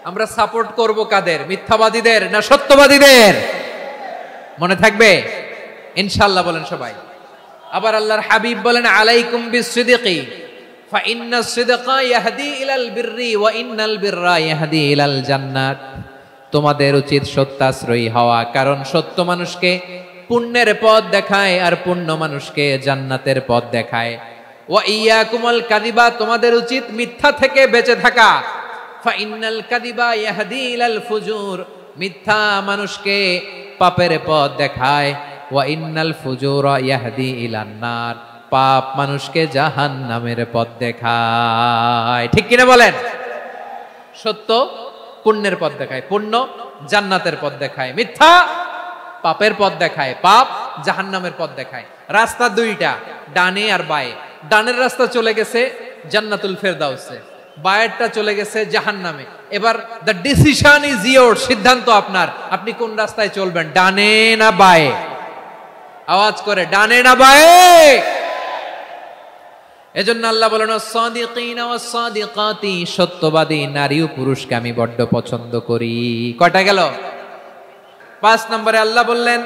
আমরা সাপোর্ট করব কাদের? মিথ্যাবাদীদের না সত্যবাদীদের? মনে থাকবে ইনশাআল্লাহ বলেন সবাই। আবার আল্লাহর হাবিব বলেন, আলাইকুম বিসসিদকি ফা ইন্নাস সিদকা ইয়াহদি ইলাল বিররি ওয়া ইন্নাল বিররা ইয়াহদি ইলাল জান্নাত। তোমাদের উচিত সত্যাশ্রয়ী হওয়া, কারণ সত্য মানুষকে পুণ্যের পথ দেখায় আর পুণ্য মানুষকে জান্নাতের পথ দেখায়। ওয়া ইয়াকুমুল কাযিবা, তোমাদের উচিত মিথ্যা থেকে বেঁচে থাকা। ফা ইন্নাল কাযিবা ইয়াহদি ইলাল ফুজুর, মিথ্যা মানুষকে পাপের পথ দেখায়। ওয়া ইন্নাল ফুজুরা ইয়াহদি ইলান নার, পাপ মানুষকে জাহান্নামের পথ দেখায়। ঠিক কিনা বলেন? সত্য পুণ্যের পথ দেখায়, পুণ্য জান্নাতের পথ দেখায়, মিথ্যা পাপের পথ দেখায়, পাপ জাহান্নামের পথ দেখায়। রাস্তা দুইটা, ডানে আর বায়ে। ডানের রাস্তা চলে গেছে জান্নাতুল ফেরদাউসে, বায়েরটা চলে গেছে জাহান্নামে। এবার দ্য ডিসিশন ইজ ইয়োর, সিদ্ধান্ত আপনার, আপনি কোন রাস্তায় চলবেন, ডানে না বায়ে? আওয়াজ করে, ডানে না বায়ে? এজন্য আল্লাহ বলেন সাদিকিনা ওয়াস সাদিকাতি, সত্যবাদী নারী ও পুরুষকে আমি বড্ড পছন্দ করি। কয়টা গেল? 5 নম্বরে আল্লাহ বললেন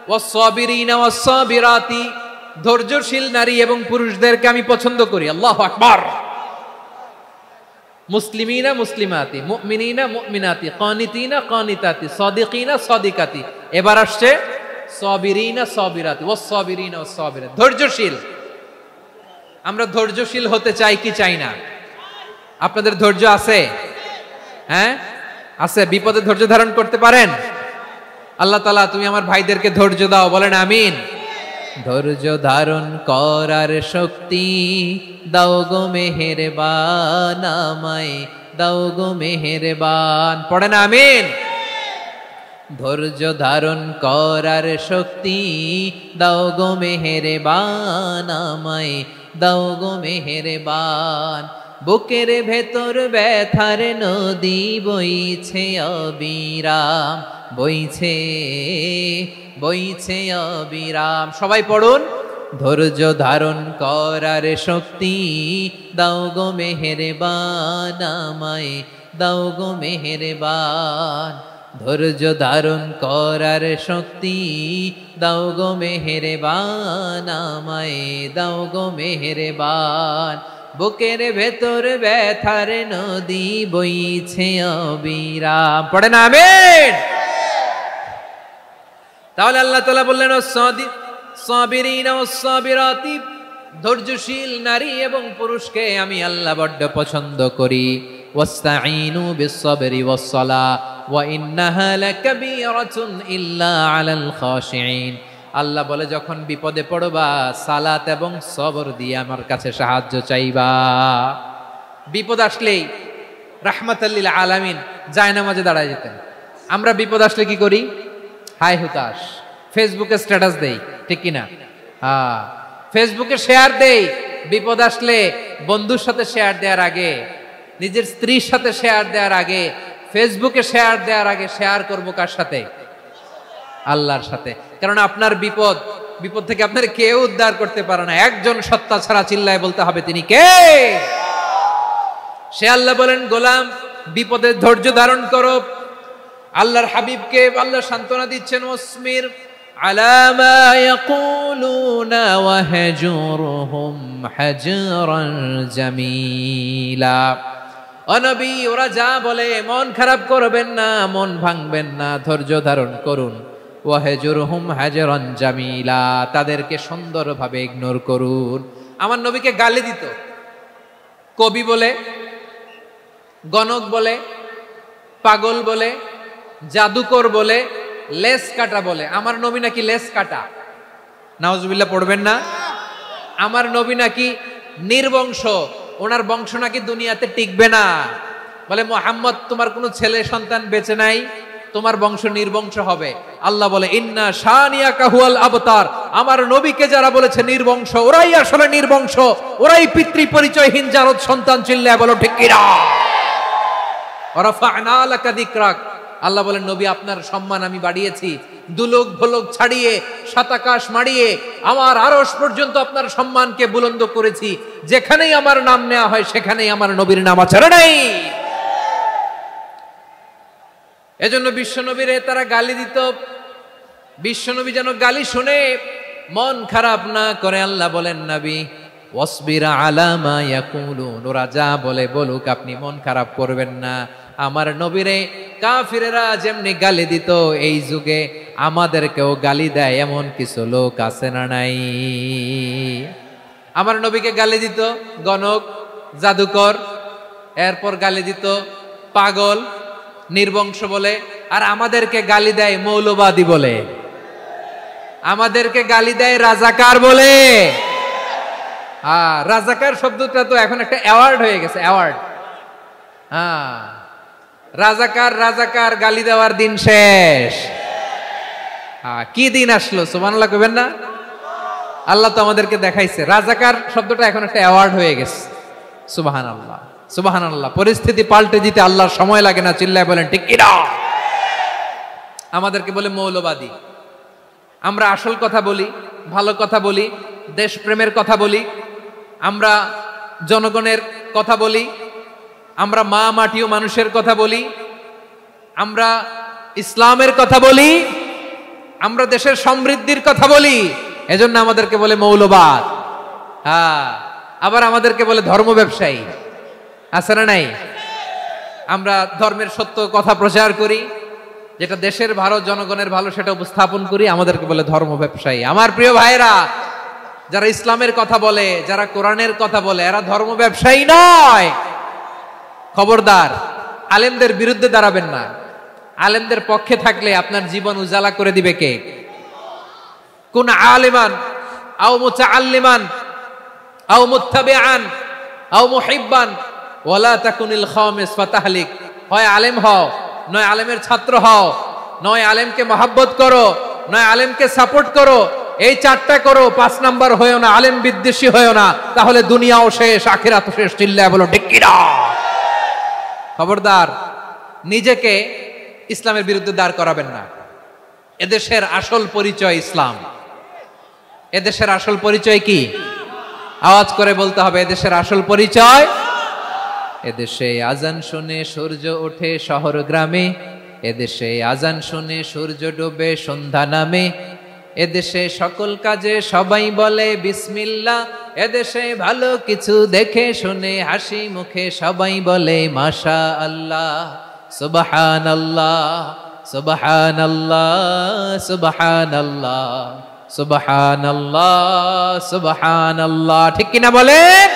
ওয়াস সাবিরিনা ওয়াস সাবিরাতি, ধৈর্যশীল নারী এবং পুরুষদেরকে আমি পছন্দ করি। আল্লাহু আকবার। মুসলিমিনা মুসলিমাতি, মুমিনিনা মুমিনাতি, কানিতিনা কানিতাতি, সাদিকিনা সাদিকাতি। এবার আসছে সাবিরিনা সাবিরাতি, ওয়াস সাবিরিনা ওয়াস সাবিরাত, ধৈর্যশীল। আমরা ধৈর্যশীল হতে চাই কি চাই না? আপনাদের ধৈর্য আছে? হ্যাঁ আছে? বিপদে ধৈর্য ধারণ করতে পারেন? আল্লাহ তাআলা তুমি আমার ভাইদেরকে ধৈর্য দাও, বলেন আমিন। ধৈর্য ধারণ করার শক্তি দাও গো মেহেরবান, আমায় দাও গো মেহেরবান, পড়েন আমিন। ধৈর্য ধারণ করার শক্তি দাও গো মেহেরবান, আমায় দাও গো মেহেরবান। বুকের ভেতর ব্যথার নদী বইছে অবিরাম, বইছে বইছে অবিরাম। সবাই পড়ুন, ধৈর্য ধারণ করার শক্তি দাও গো মেহেরবান, আমায় দাও গো মেহেরবান। ধৈর্য ধারণ করার শক্তি দাও গো মেহেরবান, আমায় দাও গো মেহেরবান। বুকের ভেতর ব্যথার নদী বইছে অবিরাম, পড়েন আমিন। তাহলে আল্লাহ তাআলা বললেন সাবিরিনা ওয়াস সাবিরাতি, ধৈর্যশীল নারী এবং পুরুষকে আমি আল্লাহ বড্ড পছন্দ করি। ওয়াস্তাঈনু বিস-সাবরি ওয়াস-সালাহ ওয়া ইন্নাহা লাকাবীরাতুন ইল্লা আলাল খাশিঈন। আল্লাহ বলে যখন বিপদে পড়বা সালাত এবং সবর দিয়ে আমার কাছে সাহায্য চাইবা। বিপদ আসলেই রাহমাতাল লিল আলামিন জায়নামাজে দাঁড়ায় যেতেন। আমরা বিপদ আসলে কি করি? হাই হুতাশ, ফেসবুকে স্ট্যাটাস দেই, ঠিক কিনা? হ্যাঁ, ফেসবুকে শেয়ার দেই। বিপদ আসলে বন্ধুর সাথে শেয়ার দেওয়ার আগে, নিজের স্ত্রীর সাথে শেয়ার দেওয়ার আগে, ফেসবুকে শেয়ার দেওয়ার আগে শেয়ার করবো কার সাথে? আল্লাহর সাথে। কারণ আপনার বিপদ, বিপদ থেকে আপনার কেউ উদ্ধার করতে পারে না, একজন সত্তা ছাড়া। চিল্লায় বলতে হবে তিনি কে? সে আল্লাহ বলেন গোলাম বিপদে ধৈর্য ধারণ করো। আল্লাহর হাবিবকে আল্লাহ সান্ত্বনা দিচ্ছেন, ওয়াসমির আলা মা ইয়াকুলুনা ওয়াহজুরহুম হাজরান জামিলা। ও নবী, ওরা যা বলে মন খারাপ করবেন না, মন ভাঙবেন না, ধৈর্য ধারণ করুন। ওয়াহজুরহুম হাজরান জামিলা, তাদেরকে সুন্দরভাবে ইগনোর করুন। আমার নবীকে গালি দিত, কবি বলে, গণক বলে, পাগল বলে, জাদুকর বলে, লেস কাটা বলে। আমার নবী নাকি লেস কাটা, নাউজুবিল্লাহ পড়বেন না। আমার নবী নাকি নির্বংশ, ওনার বংশ নাকি দুনিয়াতে টিকবে না। বলে মুহাম্মদ তোমার কোনো ছেলে সন্তান বেঁচে নাই, তোমার বংশ নির্বংশ হবে। আল্লাহ বলে ইন্না শানিয়াকা হুয়াল আবতার, আমার নবীকে যারা বলেছে নির্বংশ, ওরাই আসলে নির্বংশ, ওরাই পিতৃ পরিচয়হীন জারদ সন্তান। চিল্লায় বলো ঠিক কিনা? ওয়ারাফা'না লাকা যিকরাক, আল্লাহ বলেন নবী আপনার সম্মান আমি বাড়িয়েছি, দুলোক ভোলোক ছাড়িয়ে সাত আকাশ মাড়িয়ে আমার আরশ পর্যন্ত আপনার সম্মানকে বুলন্দ করেছি। যেখানেই আমার নাম নেওয়া হয় সেখানেই আমার নবীর নাম আছে না নাই? এজন্য বিশ্বনবীরে তারা গালি দিত। বিশ্বনবী যেন গালি শুনে মন খারাপ না করে আল্লাহ বলেন নবী ওয়াসবির আলা মা ইয়াকুলুন, ওরা যা বলে বলুক, আপনি মন খারাপ করবেন না। আমার নবীরে কাফিরেরা যেমনি গালি দিত এই যুগে আমাদেরকেও গালি দেয় এমন কিছু লোক আছে না নাই? আমার নবীকে গালি দিত গণক, জাদুকর, এরপর গালি দিত পাগল, নির্বংশ বলে, আর আমাদেরকে গালি দেয় মৌলবাদী বলে, আমাদেরকে গালি দেয় রাজাকার বলে। রাজাকার শব্দটা তো এখন একটা অ্যাওয়ার্ড হয়ে গেছে, অ্যাওয়ার্ড। রাজাকার রাজাকার গালি দেওয়ার দিন শেষ। কি দিন আসলো সুবহানাল্লাহ কইবেন না? আল্লাহ তো আমাদেরকে দেখাইছে রাজাকার শব্দটা এখন একটা অ্যাওয়ার্ড হয়ে গেছে। সুবহানাল্লাহ, সুবহানাল্লাহ। পরিস্থিতি পাল্টে দিতে আল্লাহর সময় লাগে না, চিল্লায় বলেন ঠিক কি না? আমাদেরকে বলে মৌলবাদী। আমরা আসল কথা বলি, ভালো কথা বলি, দেশপ্রেমের কথা বলি, আমরা জনগণের কথা বলি, আমরা মা মাটি ও মানুষের কথা বলি, আমরা ইসলামের কথা বলি, আমরা দেশের সমৃদ্ধির কথা বলি, এজন্য আমাদেরকে বলে মৌলবাদ। আবার আমাদেরকে বলে ধর্ম ব্যবসায়ী, আছে না নাই? আমরা ধর্মের সত্য কথা প্রচার করি, যেটা দেশের ভালো, জনগণের ভালো, সেটা উপস্থাপন করি, আমাদেরকে বলে ধর্ম ব্যবসায়ী। আমার প্রিয় ভাইরা, যারা ইসলামের কথা বলে, যারা কোরআনের কথা বলে, এরা ধর্ম ব্যবসায়ী নয়। খবরদার, আলেমদের বিরুদ্ধে দাঁড়াবেন না। আলেমদের পক্ষে থাকলে আপনার জীবন উজালা করে দিবে কে? কুন আলিমান আও মুতাআল্লিমান আও মুত্তাবিআন আও মুহিব্বান ওয়ালা তাকুনিল খামিস ফাতাহলিক। হয় আলেম হও, নয় আলেমের ছাত্র হও, নয় আলেমকে মহব্বত করো, নয় আলেমকে সাপোর্ট করো। এই চারটা করো, 5 নাম্বার হয়েও না, আলেম বিদ্বেষী হয়েও না, তাহলে দুনিয়াও শেষ, আখিরাতও শেষ। চিল্লায় বলো ঠিক কি না? খবরদার, নিজেকে ইসলামের বিরুদ্ধে দাঁড় করাবেন না। এদেশের আসল পরিচয় ইসলাম। এদেশের আসল পরিচয় কি? আওয়াজ করে বলতে হবে, এদেশের আসল পরিচয়। এদেশে আজান শুনে সূর্য ওঠে শহর গ্রামে, এদেশে আজান শুনে সূর্য ডোবে সন্ধ্যা নামে, এদেশে সকল কাজে সবাই বলে বিসমিল্লাহ, এদেশে ভালো কিছু দেখে শুনে হাসি মুখে সবাই বলে মাশা আল্লাহ, সুবহানাল্লাহ, সুবহানাল্লাহ, সুবহানাল্লাহ, সুবহানাল্লাহ, সুবহানাল্লাহ। ঠিক কিনা বলেন?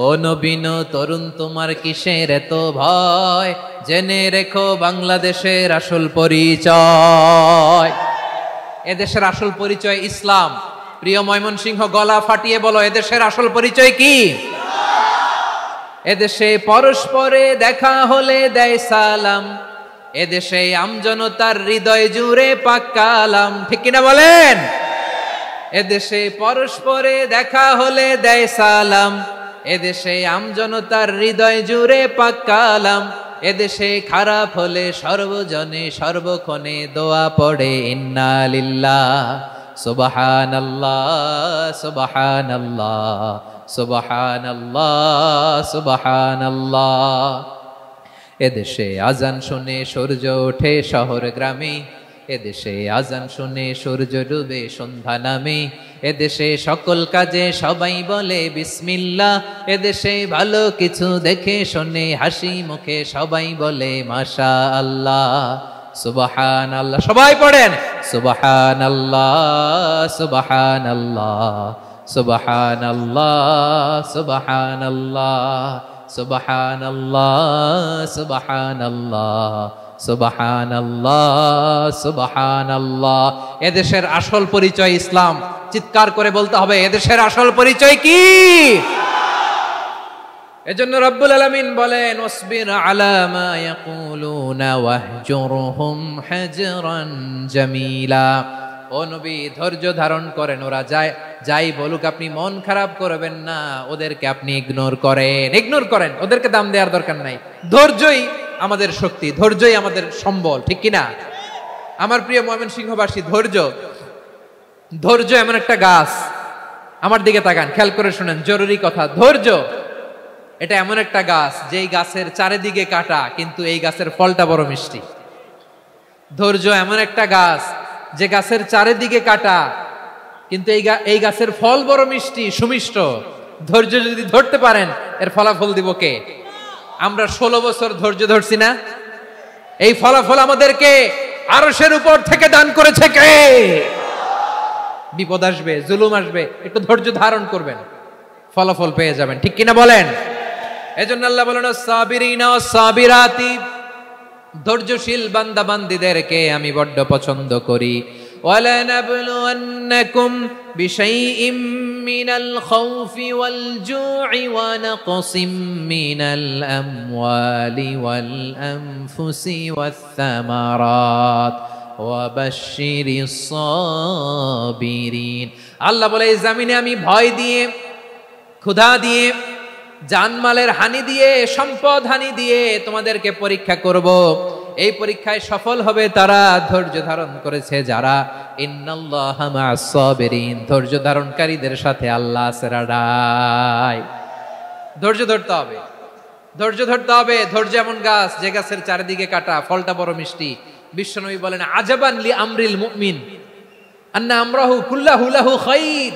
ও নবীন তরুণ, তোমার কিসের এত ভয়? জেনে রেখো বাংলাদেশের আসল পরিচয়। এদেশের আসল পরিচয় ইসলাম। প্রিয় ময়মনসিংহ, গলা ফাটিয়ে বলো, এদেশের আসল পরিচয় কি? এদেশে পরস্পরে দেখা হলে দেয় সালাম, এদেশে আমজনতার হৃদয় জুড়ে পাক কালাম। ঠিক কিনা বলেন? এদেশে পরস্পরে দেখা হলে দেয় সালাম, এদেশে আমজনতার হৃদয় জুড়ে পাক কালাম, এদেশে খারাপ হলে সর্বজনে সর্বক্ষণে দোয়া পড়ে ইন্না লিল্লাহ, সুবহানাল্লাহ, সুবহানাল্লাহ, সুবহানাল্লাহ, সুবহানাল্লাহ। এদেশে আজান শুনে সূর্য ওঠে শহর গ্রামে, এদেশে আজান শুনে সূর্য ডুবে সন্ধ্যা নামে, এদেশে সকল কাজে সবাই বলে বিসমিল্লাহ, এদেশে ভালো কিছু দেখে শুনে হাসি মুখে সবাই বলে মাশা আল্লাহ, সুবহানাল্লাহ। সবাই পড়েন সুবহানাল্লাহ, সুবহানাল্লাহ, সুবহানাল্লাহ, সুবহানাল্লাহ, সুবহানাল্লাহ, সুবহানাল্লাহ, সুবহানাল্লাহ, সুবহানাল্লাহ। এদেশের আসল পরিচয় ইসলাম। চিৎকার করে বলতে হবে, এদেশের আসল পরিচয় কি? এজন্য রব্বুল আলামিন বলেন, ওয়াসবির আলা মা ইয়াকুলুনা ওয়াহজুরহুম হাজরান জামিলা। ও নবী, ধৈর্য ধারণ করেন, ওরা যাই বলুক আপনি মন খারাপ করবেন না, ওদেরকে আপনি ইগনোর করেন, ওদেরকে দাম দেওয়ার দরকার নাই। ধৈর্যই আমাদের শক্তি, ধৈর্যই আমাদের সম্বল। ঠিক কিনা? আমার প্রিয় ময়মনসিংহবাসী, ধৈর্য এমন একটা গাছ। আমার দিকে তাকান, খেয়াল করে শুনেন, জরুরি কথা। ধৈর্য এটা এমন একটা গাছ, যেই গাছের চারিদিকে কাটা, কিন্তু এই গাছের ফলটা বড় মিষ্টি। ধৈর্য এমন একটা গাছ, যে গাছের চারিদিকে কাটা, কিন্তু এই গাছের ফল বড় মিষ্টি, সুমিষ্ট। ধৈর্য যদি ধরতে পারেন, এর ফলাফল দিব কে? আমরা 16 বছর ধৈর্য ধরছি না? এই ফলাফল আমাদেরকে আরশের উপর থেকে দান করেছে কে? বিপদ আসবে, জুলুম আসবে, একটু ধৈর্য ধারণ করবেন, ফলাফল পেয়ে যাবেন। ঠিক কিনা বলেন? এজন্য আল্লাহ বলেন সাবিরিনা ওয়াস সাবিরাতি, ধৈর্যশীল বান্দা বান্দীদেরকে আমি বড্ড পছন্দ করি। ওয়ালানাবলুওয়ান্নাকুম বিশাইইম মিনাল খাউফি ওয়াল জু'i ওয়া নাকসিম মিনাল আমওয়ালি ওয়াল আনফুসি ওয়াস সামারাত ওয়া বাশশিরিস সাবিরিন। আল্লাহ বলে এই জমিনে আমি ভয় দিয়ে, ক্ষুধা দিয়ে, জানমালের হানি দিয়ে, সম্পদ হানি দিয়ে তোমাদেরকে পরীক্ষা করব। এই পরীক্ষায় সফল হবে তারা ধৈর্য ধারণ করেছে যারা। ইন্নাল্লাহা মা'আস সাবিরিন, ধৈর্য ধারণকারীদের সাথে আল্লাহ আছে রাডাই। ধৈর্য ধরতে হবে, ধৈর্য ধরতে হবে। ধৈর্য এমন গাছ যে গাছের চারিদিকে কাটা, ফলটা বড় মিষ্টি। বিশ্বনবী বলেন আজাবান লি আমরিল মুমিন আন্না আমরাহু কুল্লাহু লাহু খাইর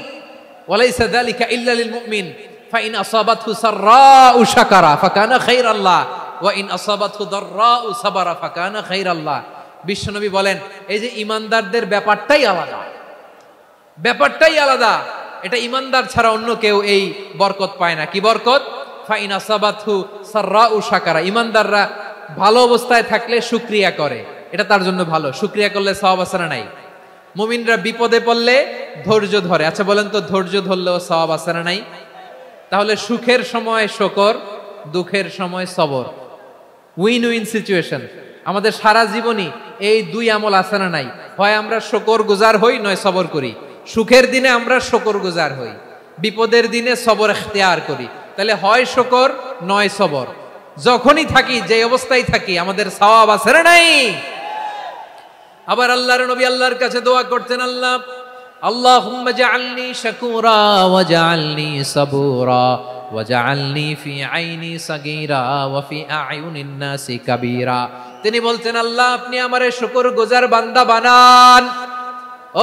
ওয়া লাইসা যালিকা ইল্লা লিল মুমিন ফাইন আসাবাতহু সাররাউ শাকারা ফাকানা খাইরাল্লাহ ওয়া ইন আসাবাতহু দাররাউ সাবারা ফাকানা খাইরাল্লাহ। বিশ্বনবী বলেন এই যে ঈমানদারদের ব্যাপারটাই আলাদা, ব্যাপারটাই আলাদা। এটা ঈমানদার ছাড়া অন্য কেউ এই বরকত পায় না। কি বরকত? ফাইন আসাবাতহু সাররাউ শাকারা, ঈমানদাররা ভালো অবস্থায় থাকলে শুকরিয়া করে, এটা তার জন্য ভালো। শুকরিয়া করলে সওয়াব আছে না নাই? মুমিনরা বিপদে পড়লে ধৈর্য ধরে। আচ্ছা বলেন তো, ধৈর্য ধরলেও সওয়াব আছে না নাই? তাহলে সুখের সময় শুকর, দুঃখের সময় সবর, উইন উইন সিচুয়েশন। আমাদের সারা জীবনই এই দুই আমল আছে না নাই? হয় আমরা শুকর গুজার হই, নয় সবর করি। সুখের দিনে আমরা শুকর গুজার হই, বিপদের দিনে সবর ইখতিয়ার করি। তাহলে হয় শুকর নয় সবর। যখনই থাকি, যে অবস্থায় থাকি, আমাদের সওয়াব আছে না নাই? আবার আল্লাহর নবী আল্লাহর কাছে দোয়া করতেন, আল্লাহ আল্লাহুম্মা জাআলনি শাকুরা ওয়া জাআলনি সাবুরা ওয়া জাআলনি ফি আইনি সাগীরা ওয়া ফি আ'য়ুনিন নাসি কাবীরা। তিনি বলতেন আল্লাহ আপনি আমারে শুকরগুজার বান্দা বানান,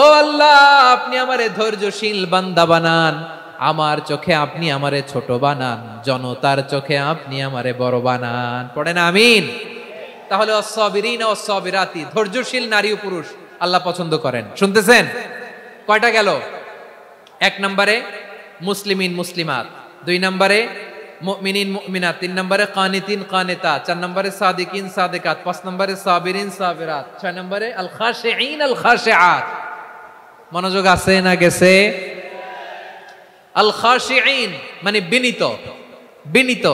ও আল্লাহ আপনি আমারে ধৈর্যশীল বান্দা বানান, আমার চোখে আপনি আমারে ছোট বানান, জনতার চোখে আপনি আমারে বড় বানান। পড়েন আমিন। তাহলে আস-সাবিরিনা ওয়াস-সাবিরাতি, ধৈর্যশীল নারী ও পুরুষ আল্লাহ পছন্দ করেন। শুনতেছেন? কয়টা গেল? 1 নম্বরে মুসলিমিন মুসলিমাত, 2 নম্বরে মুমিনিন মুমিনাত, 3 নম্বরে কানিতিন কানিতাত, 4 নম্বরে সাদিকিন সাদিকাত, 5 নম্বরে সাবিরিন সাবিরাত, 6 নম্বরে আল খাশিঈন আল খাশিআত। মনোযোগ আছে না গেছে? আল খাশিঈন মানে বিনীত, বিনীত,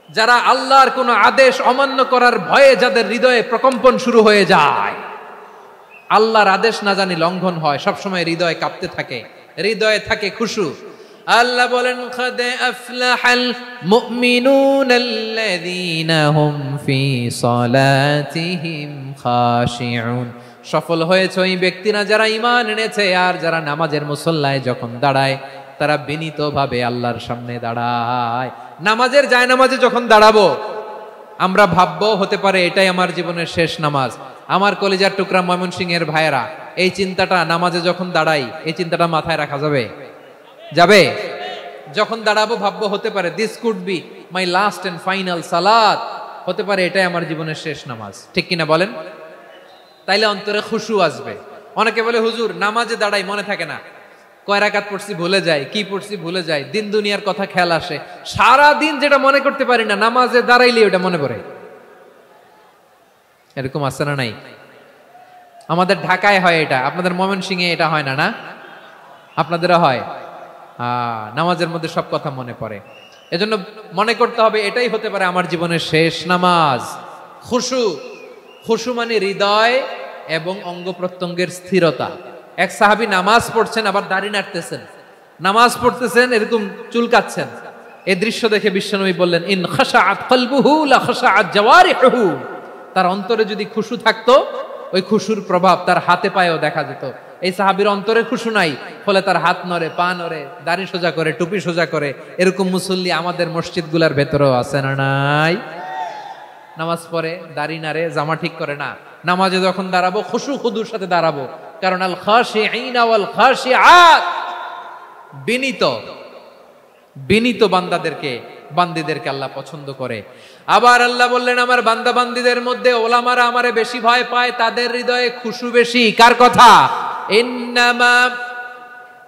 যারা আল্লাহর কোন আদেশ অমান্য করার ভয়ে যাদের হৃদয়ে প্রকম্পন শুরু হয়ে যায়, আল্লাহর আদেশ না জানি লঙ্ঘন হয়, সবসময় হৃদয় কাঁপতে থাকে, হৃদয়ে থাকে খুশু। আল্লাহ বলেন কাদ আফলাহাল মুমিনুনাল্লাযীনা হুম ফি সালাতিহিম খাশিউন। সফল হয়েছে ওই ব্যক্তিরা যারা ঈমান এনেছে আর যারা নামাজের মুসল্লায় যখন দাঁড়ায় তারা বিনীতভাবে আল্লাহর সামনে দাঁড়ায়। নামাজের জায়নামাজে যখন দাঁড়াবো আমরা ভাববো হতে পারে এটাই আমার জীবনের শেষ নামাজ। আমার কলিজার টুকরা ময়মনসিংহের ভাইয়েরা, এই চিন্তাটা নামাজে যখন দাঁড়াই, এই চিন্তাটা মাথায় রাখা যাবে? যাবে? যখন দাঁড়াবো ভাববো হতে পারে this could be my last and final সালাত, হতে পারে এটাই আমার জীবনের শেষ নামাজ। ঠিক কিনা বলেন? তাইলে অন্তরে খুশু আসবে। অনেকে বলে হুজুর নামাজে দাঁড়াই মনে থাকে না, কয় রাকাত পড়ছি ভুলে যাই, কি পড়ছি ভুলে যাই, দিন দুনিয়ার কথা খেয়াল আসে, সারা দিন যেটা মনে করতে পারি না নামাজে দাঁড়াইলে ওটা মনে পড়ে। এরকম আছে না নাই? আমাদের ঢাকায় হয় এটা, আপনাদের ময়মনসিংহে এটা হয় না? না আপনাদেরও হয়? নামাজের মধ্যে সব কথা মনে পড়ে। এজন্য মনে করতে হবে এটাই হতে পারে আমার জীবনের শেষ নামাজ। খুশু, খুশু মানে হৃদয় এবং অঙ্গ প্রত্যঙ্গের স্থিরতা। এক সাহাবী নামাজ পড়ছেন আবার দাড়ি নাড়তেছেন, নামাজ পড়তেছেন এরকম চুলকাচ্ছেন। এই দৃশ্য দেখে বিশ্বনবী বললেন ইন খাশাআত কলবুহু লা খাশাআত জাওয়ারিহু। তার অন্তরে যদি খুশু থাকতো ওই খুশুর প্রভাব তার হাতে পায়েও দেখা যেত। এই সাহাবীর অন্তরে খুশু নাই, ফলে তার হাত নড়ে, পা নড়ে, দাড়ি সোজা করে, টুপি সোজা করে। এরকম মুসল্লি আমাদের মসজিদগুলোর ভেতরেও আছে না নাই? নামাজ পড়ে, দাড়ি নাড়ে, জামা ঠিক করে না। নামাজে যখন দাঁড়াবো খুশু খুদুর সাথে দাঁড়াবো, কারণ আল খাশিঈনা ওয়াল খাশিআত, বিনীত, বিনীত বান্দাদেরকে বান্দীদেরকে আল্লাহ পছন্দ করে। আবার আল্লাহ বললেন আমার বান্দা বান্দীদের মধ্যে ওলামারা আমারে বেশি ভয় পায়, তাদের হৃদয়ে খুশু বেশি। কার কথা? ইন্নামা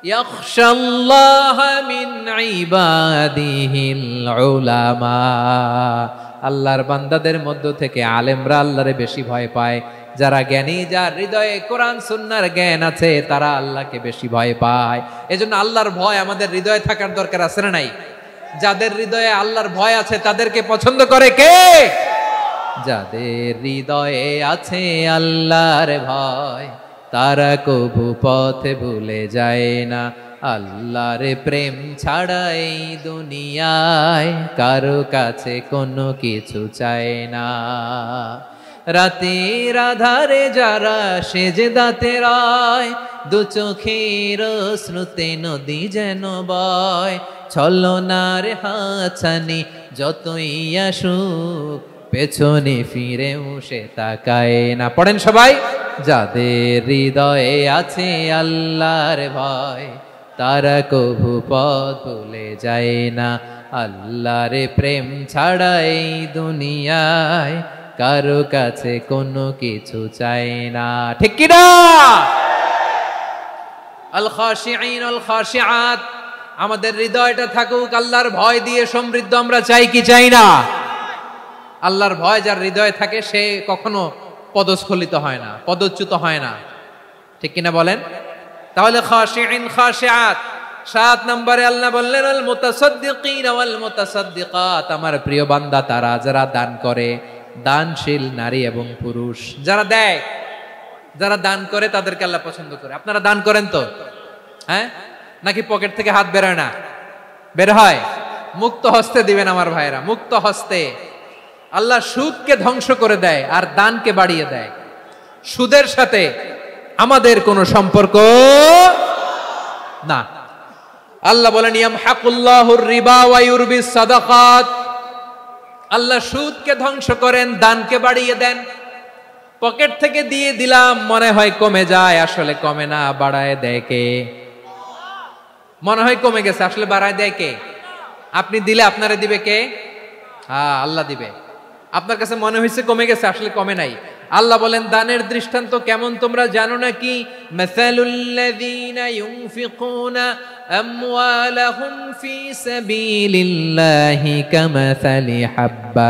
ইয়াখশাল্লাহ মিন ইবাদিহিল উলামা। আল্লাহর বান্দাদের মধ্য থেকে আলেমরা আল্লাহরে বেশি ভয় পায়। যারা জ্ঞানী, যার হৃদয়ে কোরআন সুন্নাহর জ্ঞান আছে, তারা আল্লাহকে বেশি ভয় পায়। এজন্য আল্লাহর ভয় আমাদের হৃদয়ে থাকার দরকার আছে না নাই? যাদের হৃদয়ে আল্লাহর ভয় আছে তাদেরকে পছন্দ করে কে? যাদের হৃদয়ে আছে আল্লাহর ভয়, তারা কবু পথে ভুলে যায় না। আল্লাহর প্রেম ছাড়া এই দুনিয়ায় কারো কাছে কোনো কিছু চায় না। রাতের আধারে যারা সেজদাতে রয়, দু চোখের শ্রুতে নদী যেন বয়। ছলনার হাতছানি যতই আসুক, পেছনে ফিরেও সে তাকায় না। পড়েন সবাই। যাদের হৃদয়ে আছে আল্লাহর ভয়, তারা কভু পথ ভুলে যায় না। আল্লাহর প্রেম ছাড়া এই দুনিয়ায় কারো কাছে কোনো কিছু চায় না। ঠিক কি না? আল খাশিঈন আল খাশিআত, আমাদের হৃদয়টা থাকুক আল্লাহর ভয় দিয়ে সমৃদ্ধ। আমরা চাই কি চাই না? আল্লাহর ভয় যার হৃদয়ে থাকে সে কখনো পদস্খলিত হয় না, পদচ্যুত হয় না। ঠিক কিনা বলেন? তাহলে খাশিঈন খাশিআত। 7 নম্বরে আল্লাহ বললেন আল মুতাসাদ্দিকিন ওয়াল মুতাসাদ্দিকাত, আমার প্রিয় বান্দা তারা যারা দান করে, দানশীল নারী এবং পুরুষ যারা দেয়, যারা দান করে তাদেরকে আল্লাহ পছন্দ করে। আপনারা দান করেন তো? হ্যাঁ, নাকি পকেট থেকে হাত বেরোয় না? বের হয়। মুক্ত হস্তে দিবেন আমার ভাইরা, মুক্ত হস্তে। আল্লাহ সুদকে ধ্বংস করে দেয় আর দানকে বাড়িয়ে দেয়। সুদের সাথে আমাদের কোনো সম্পর্ক না। আল্লাহ বলেন ইয়ামহাকুল্লাহুর রিবা ওয়া ইউরবিস সাদাকাত, আল্লাহ সুদকে ধ্বংস করেন, দানকে বাড়িয়ে দেন। পকেট থেকে দিয়ে দিলাম মনে হয় কমে যায়, আসলে কমে না, বাড়ায় দেয় কে? মনে হয় কমে গেছে, আসলে বাড়ায় দেয় কে? আপনি দিলে আপনারে দিবে কে? হ্যাঁ, আল্লাহ দিবে। আপনার কাছে মনে হয়েছে কমে গেছে, আসলে কমে নাই। আল্লাহ বলেন দানের দৃষ্টান্ত কেমন তোমরা জানো নাকি? মাসালুল্লাযীনা ইউনফিকুনা আমওয়ালাহুম ফি সাবিলিল্লাহি কামাসালি হাব্বা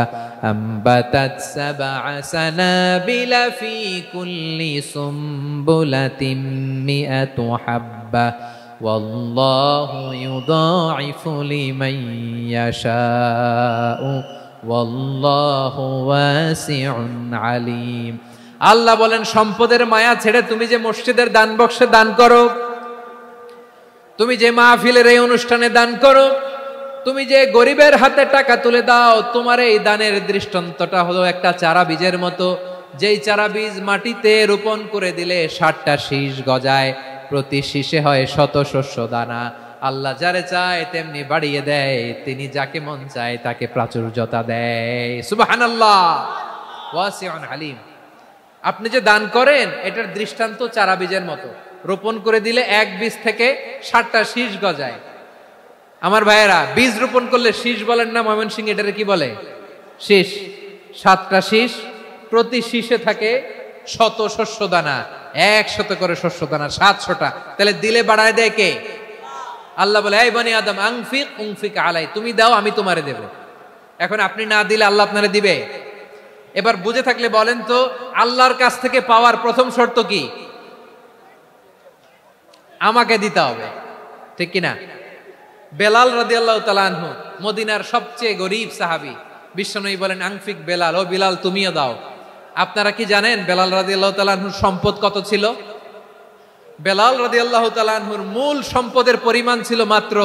আম্বাতাত সাবআ সানাবিলা ফি কুল্লি সুমবুলাতিন মিআতু হাব্বা ওয়াল্লাহু ইউদাঈফু লিমান ইয়াশাউ ওয়াল্লাহু ওয়াসিউন আলিম। আল্লাহ বলেন সম্পদের মায়া ছেড়ে তুমি যে মসজিদের দান বক্সে দান করো, তুমি যে মাহফিলের এই অনুষ্ঠানে দান করো, তুমি যে গরিবের হাতে টাকা তুলে দাও, তোমার এই দানের দৃষ্টান্তটা হলো একটা চারা বীজের মতো। যেই চারা বীজ মাটিতে রোপণ করে দিলে 60টা শীষ গজায়, প্রতি শীষে হয় শত শস্য দানা। আল্লাহ যারে চায় তেমনি বাড়িয়ে দেয়, তিনি যাকে মন চায় তাকে প্রাচুর্যতা দেয়। সুবহানাল্লাহ, ওয়াসিউন আলিম। আপনি যে দান করেন এটার দৃষ্টান্ত চারা বীজের মতো, রোপণ করে দিলে এক বীজ থেকে 60টা শীষ গজায়। আমার ভাইয়েরা, বীজ রোপণ করলে শীষ বলেন না ময়মনসিংহে, এটারে কি বলে? শীষ। 7টা শীষ, প্রতি শীষে থাকে শত শস্য দানা, 100 করে শস্য দানা, 700টা। তাহলে দিলে বাড়ায় দেয় কে? আল্লাহ বলে এই বনি আদম আনফিক উনফিক আলাই, তুমি দাও আমি তোমারে দেব। এখন আপনি না দিলে আল্লাহ আপনারে দিবে? এবার বুঝে থাকলে বলেন তো, আল্লাহর কাছ থেকে পাওয়ার প্রথম শর্ত কি? আমাকে দিতে হবে, ঠিক কিনা? বেলাল রাদিয়াল্লাহু তাআলা আনহু, মদিনার সবচেয়ে গরীব সাহাবী, বিশ্বনবী বলেন আনফিক বেলাল, ও বিলাল তুমিও দাও। আপনারা কি জানেন বেলাল রাদিয়াল্লাহু তাআলা আনহুর সম্পদ কত ছিল? বেলাল রাদিয়াল্লাহু তাআলা আনহুর মূল সম্পদের পরিমাণ ছিল মাত্র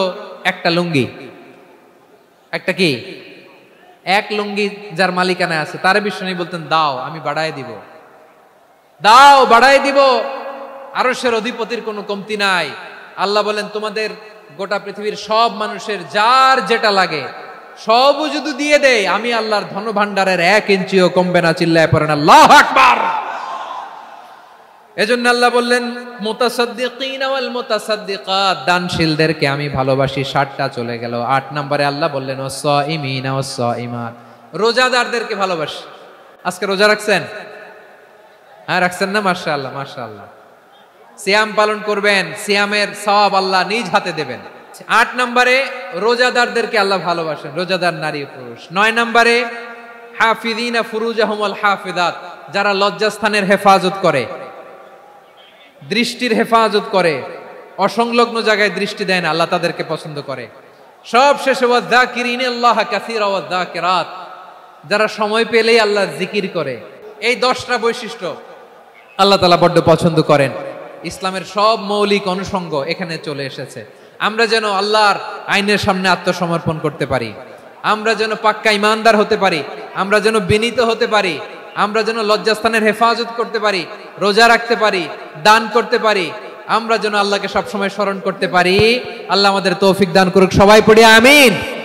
একটা লুঙ্গি। একটা কি? এক লুঙ্গি যার মালিকানা আছে তার বিশ্বনবী বলতেন দাও আমি বাড়ায় দিব, দাও বাড়ায় দিব। আরশের অধিপতির কোনো কমতি নাই। আল্লাহ বলেন তোমাদের গোটা পৃথিবীর সব মানুষের যার যেটা লাগে সবও যদি দিয়ে দেয়, আমি আল্লাহর ধন ভান্ডারের 1 ইঞ্চিও কমবে না। চিল্লায় পড়েন আল্লাহু আকবার। এজন্য আল্লাহ বললেন মুতাসাদ্দিকিনা ওয়াল মুতাসাদ্দিকাত, দানশীলদেরকে আমি ভালোবাসি। 60টা চলে গেল। 8 নম্বরে আল্লাহ বললেন ওয়াস-সাইমিনা ওয়াস-সাইমাত, রোজাদারদেরকে ভালোবাসি। আজকে রোজা রাখছেন? হ্যাঁ রাখছেন না? মাশাআল্লাহ মাশাআল্লাহ। সিয়াম পালন করবেন, সিয়ামের সওয়াব আল্লাহ নিজ হাতে দেবেন। 8 নম্বরে রোজাদারদেরকে আল্লাহ ভালোবাসেন, রোজাদার নারী ও পুরুষ। 9 নম্বরে হাফিযিনা ফুরুজাহুম ওয়াল হাফিযাত, যারা লজ্জাস্থানের হেফাজত করে, দৃষ্টির হেফাজত করে, অসংলগ্ন জায়গায় দৃষ্টি দেয় না, আল্লাহ তাদেরকে পছন্দ করে। সব শেষে ওয়াযাকিরিনাল্লাহ কাসীরা ওয়াযাকিরাত, যারা সময় পেলেই আল্লাহর জিকির করে। এই 10টা বৈশিষ্ট্য আল্লাহ তাআলা বড্ড পছন্দ করেন। ইসলামের সব মৌলিক অনুষঙ্গ এখানে চলে এসেছে। আমরা যেন আল্লাহর আইনের সামনে আত্মসমর্পণ করতে পারি, আমরা যেন পাক্কা ইমানদার হতে পারি, আমরা যেন বিনীত হতে পারি, আমরা যেন লজ্জাস্থানের হেফাজত করতে পারি, রোজা রাখতে পারি, দান করতে পারি, আমরা যেন আল্লাহকে সবসময় স্মরণ করতে পারি। আল্লাহ আমাদের তৌফিক দান করুক। সবাই পড়ি আমিন।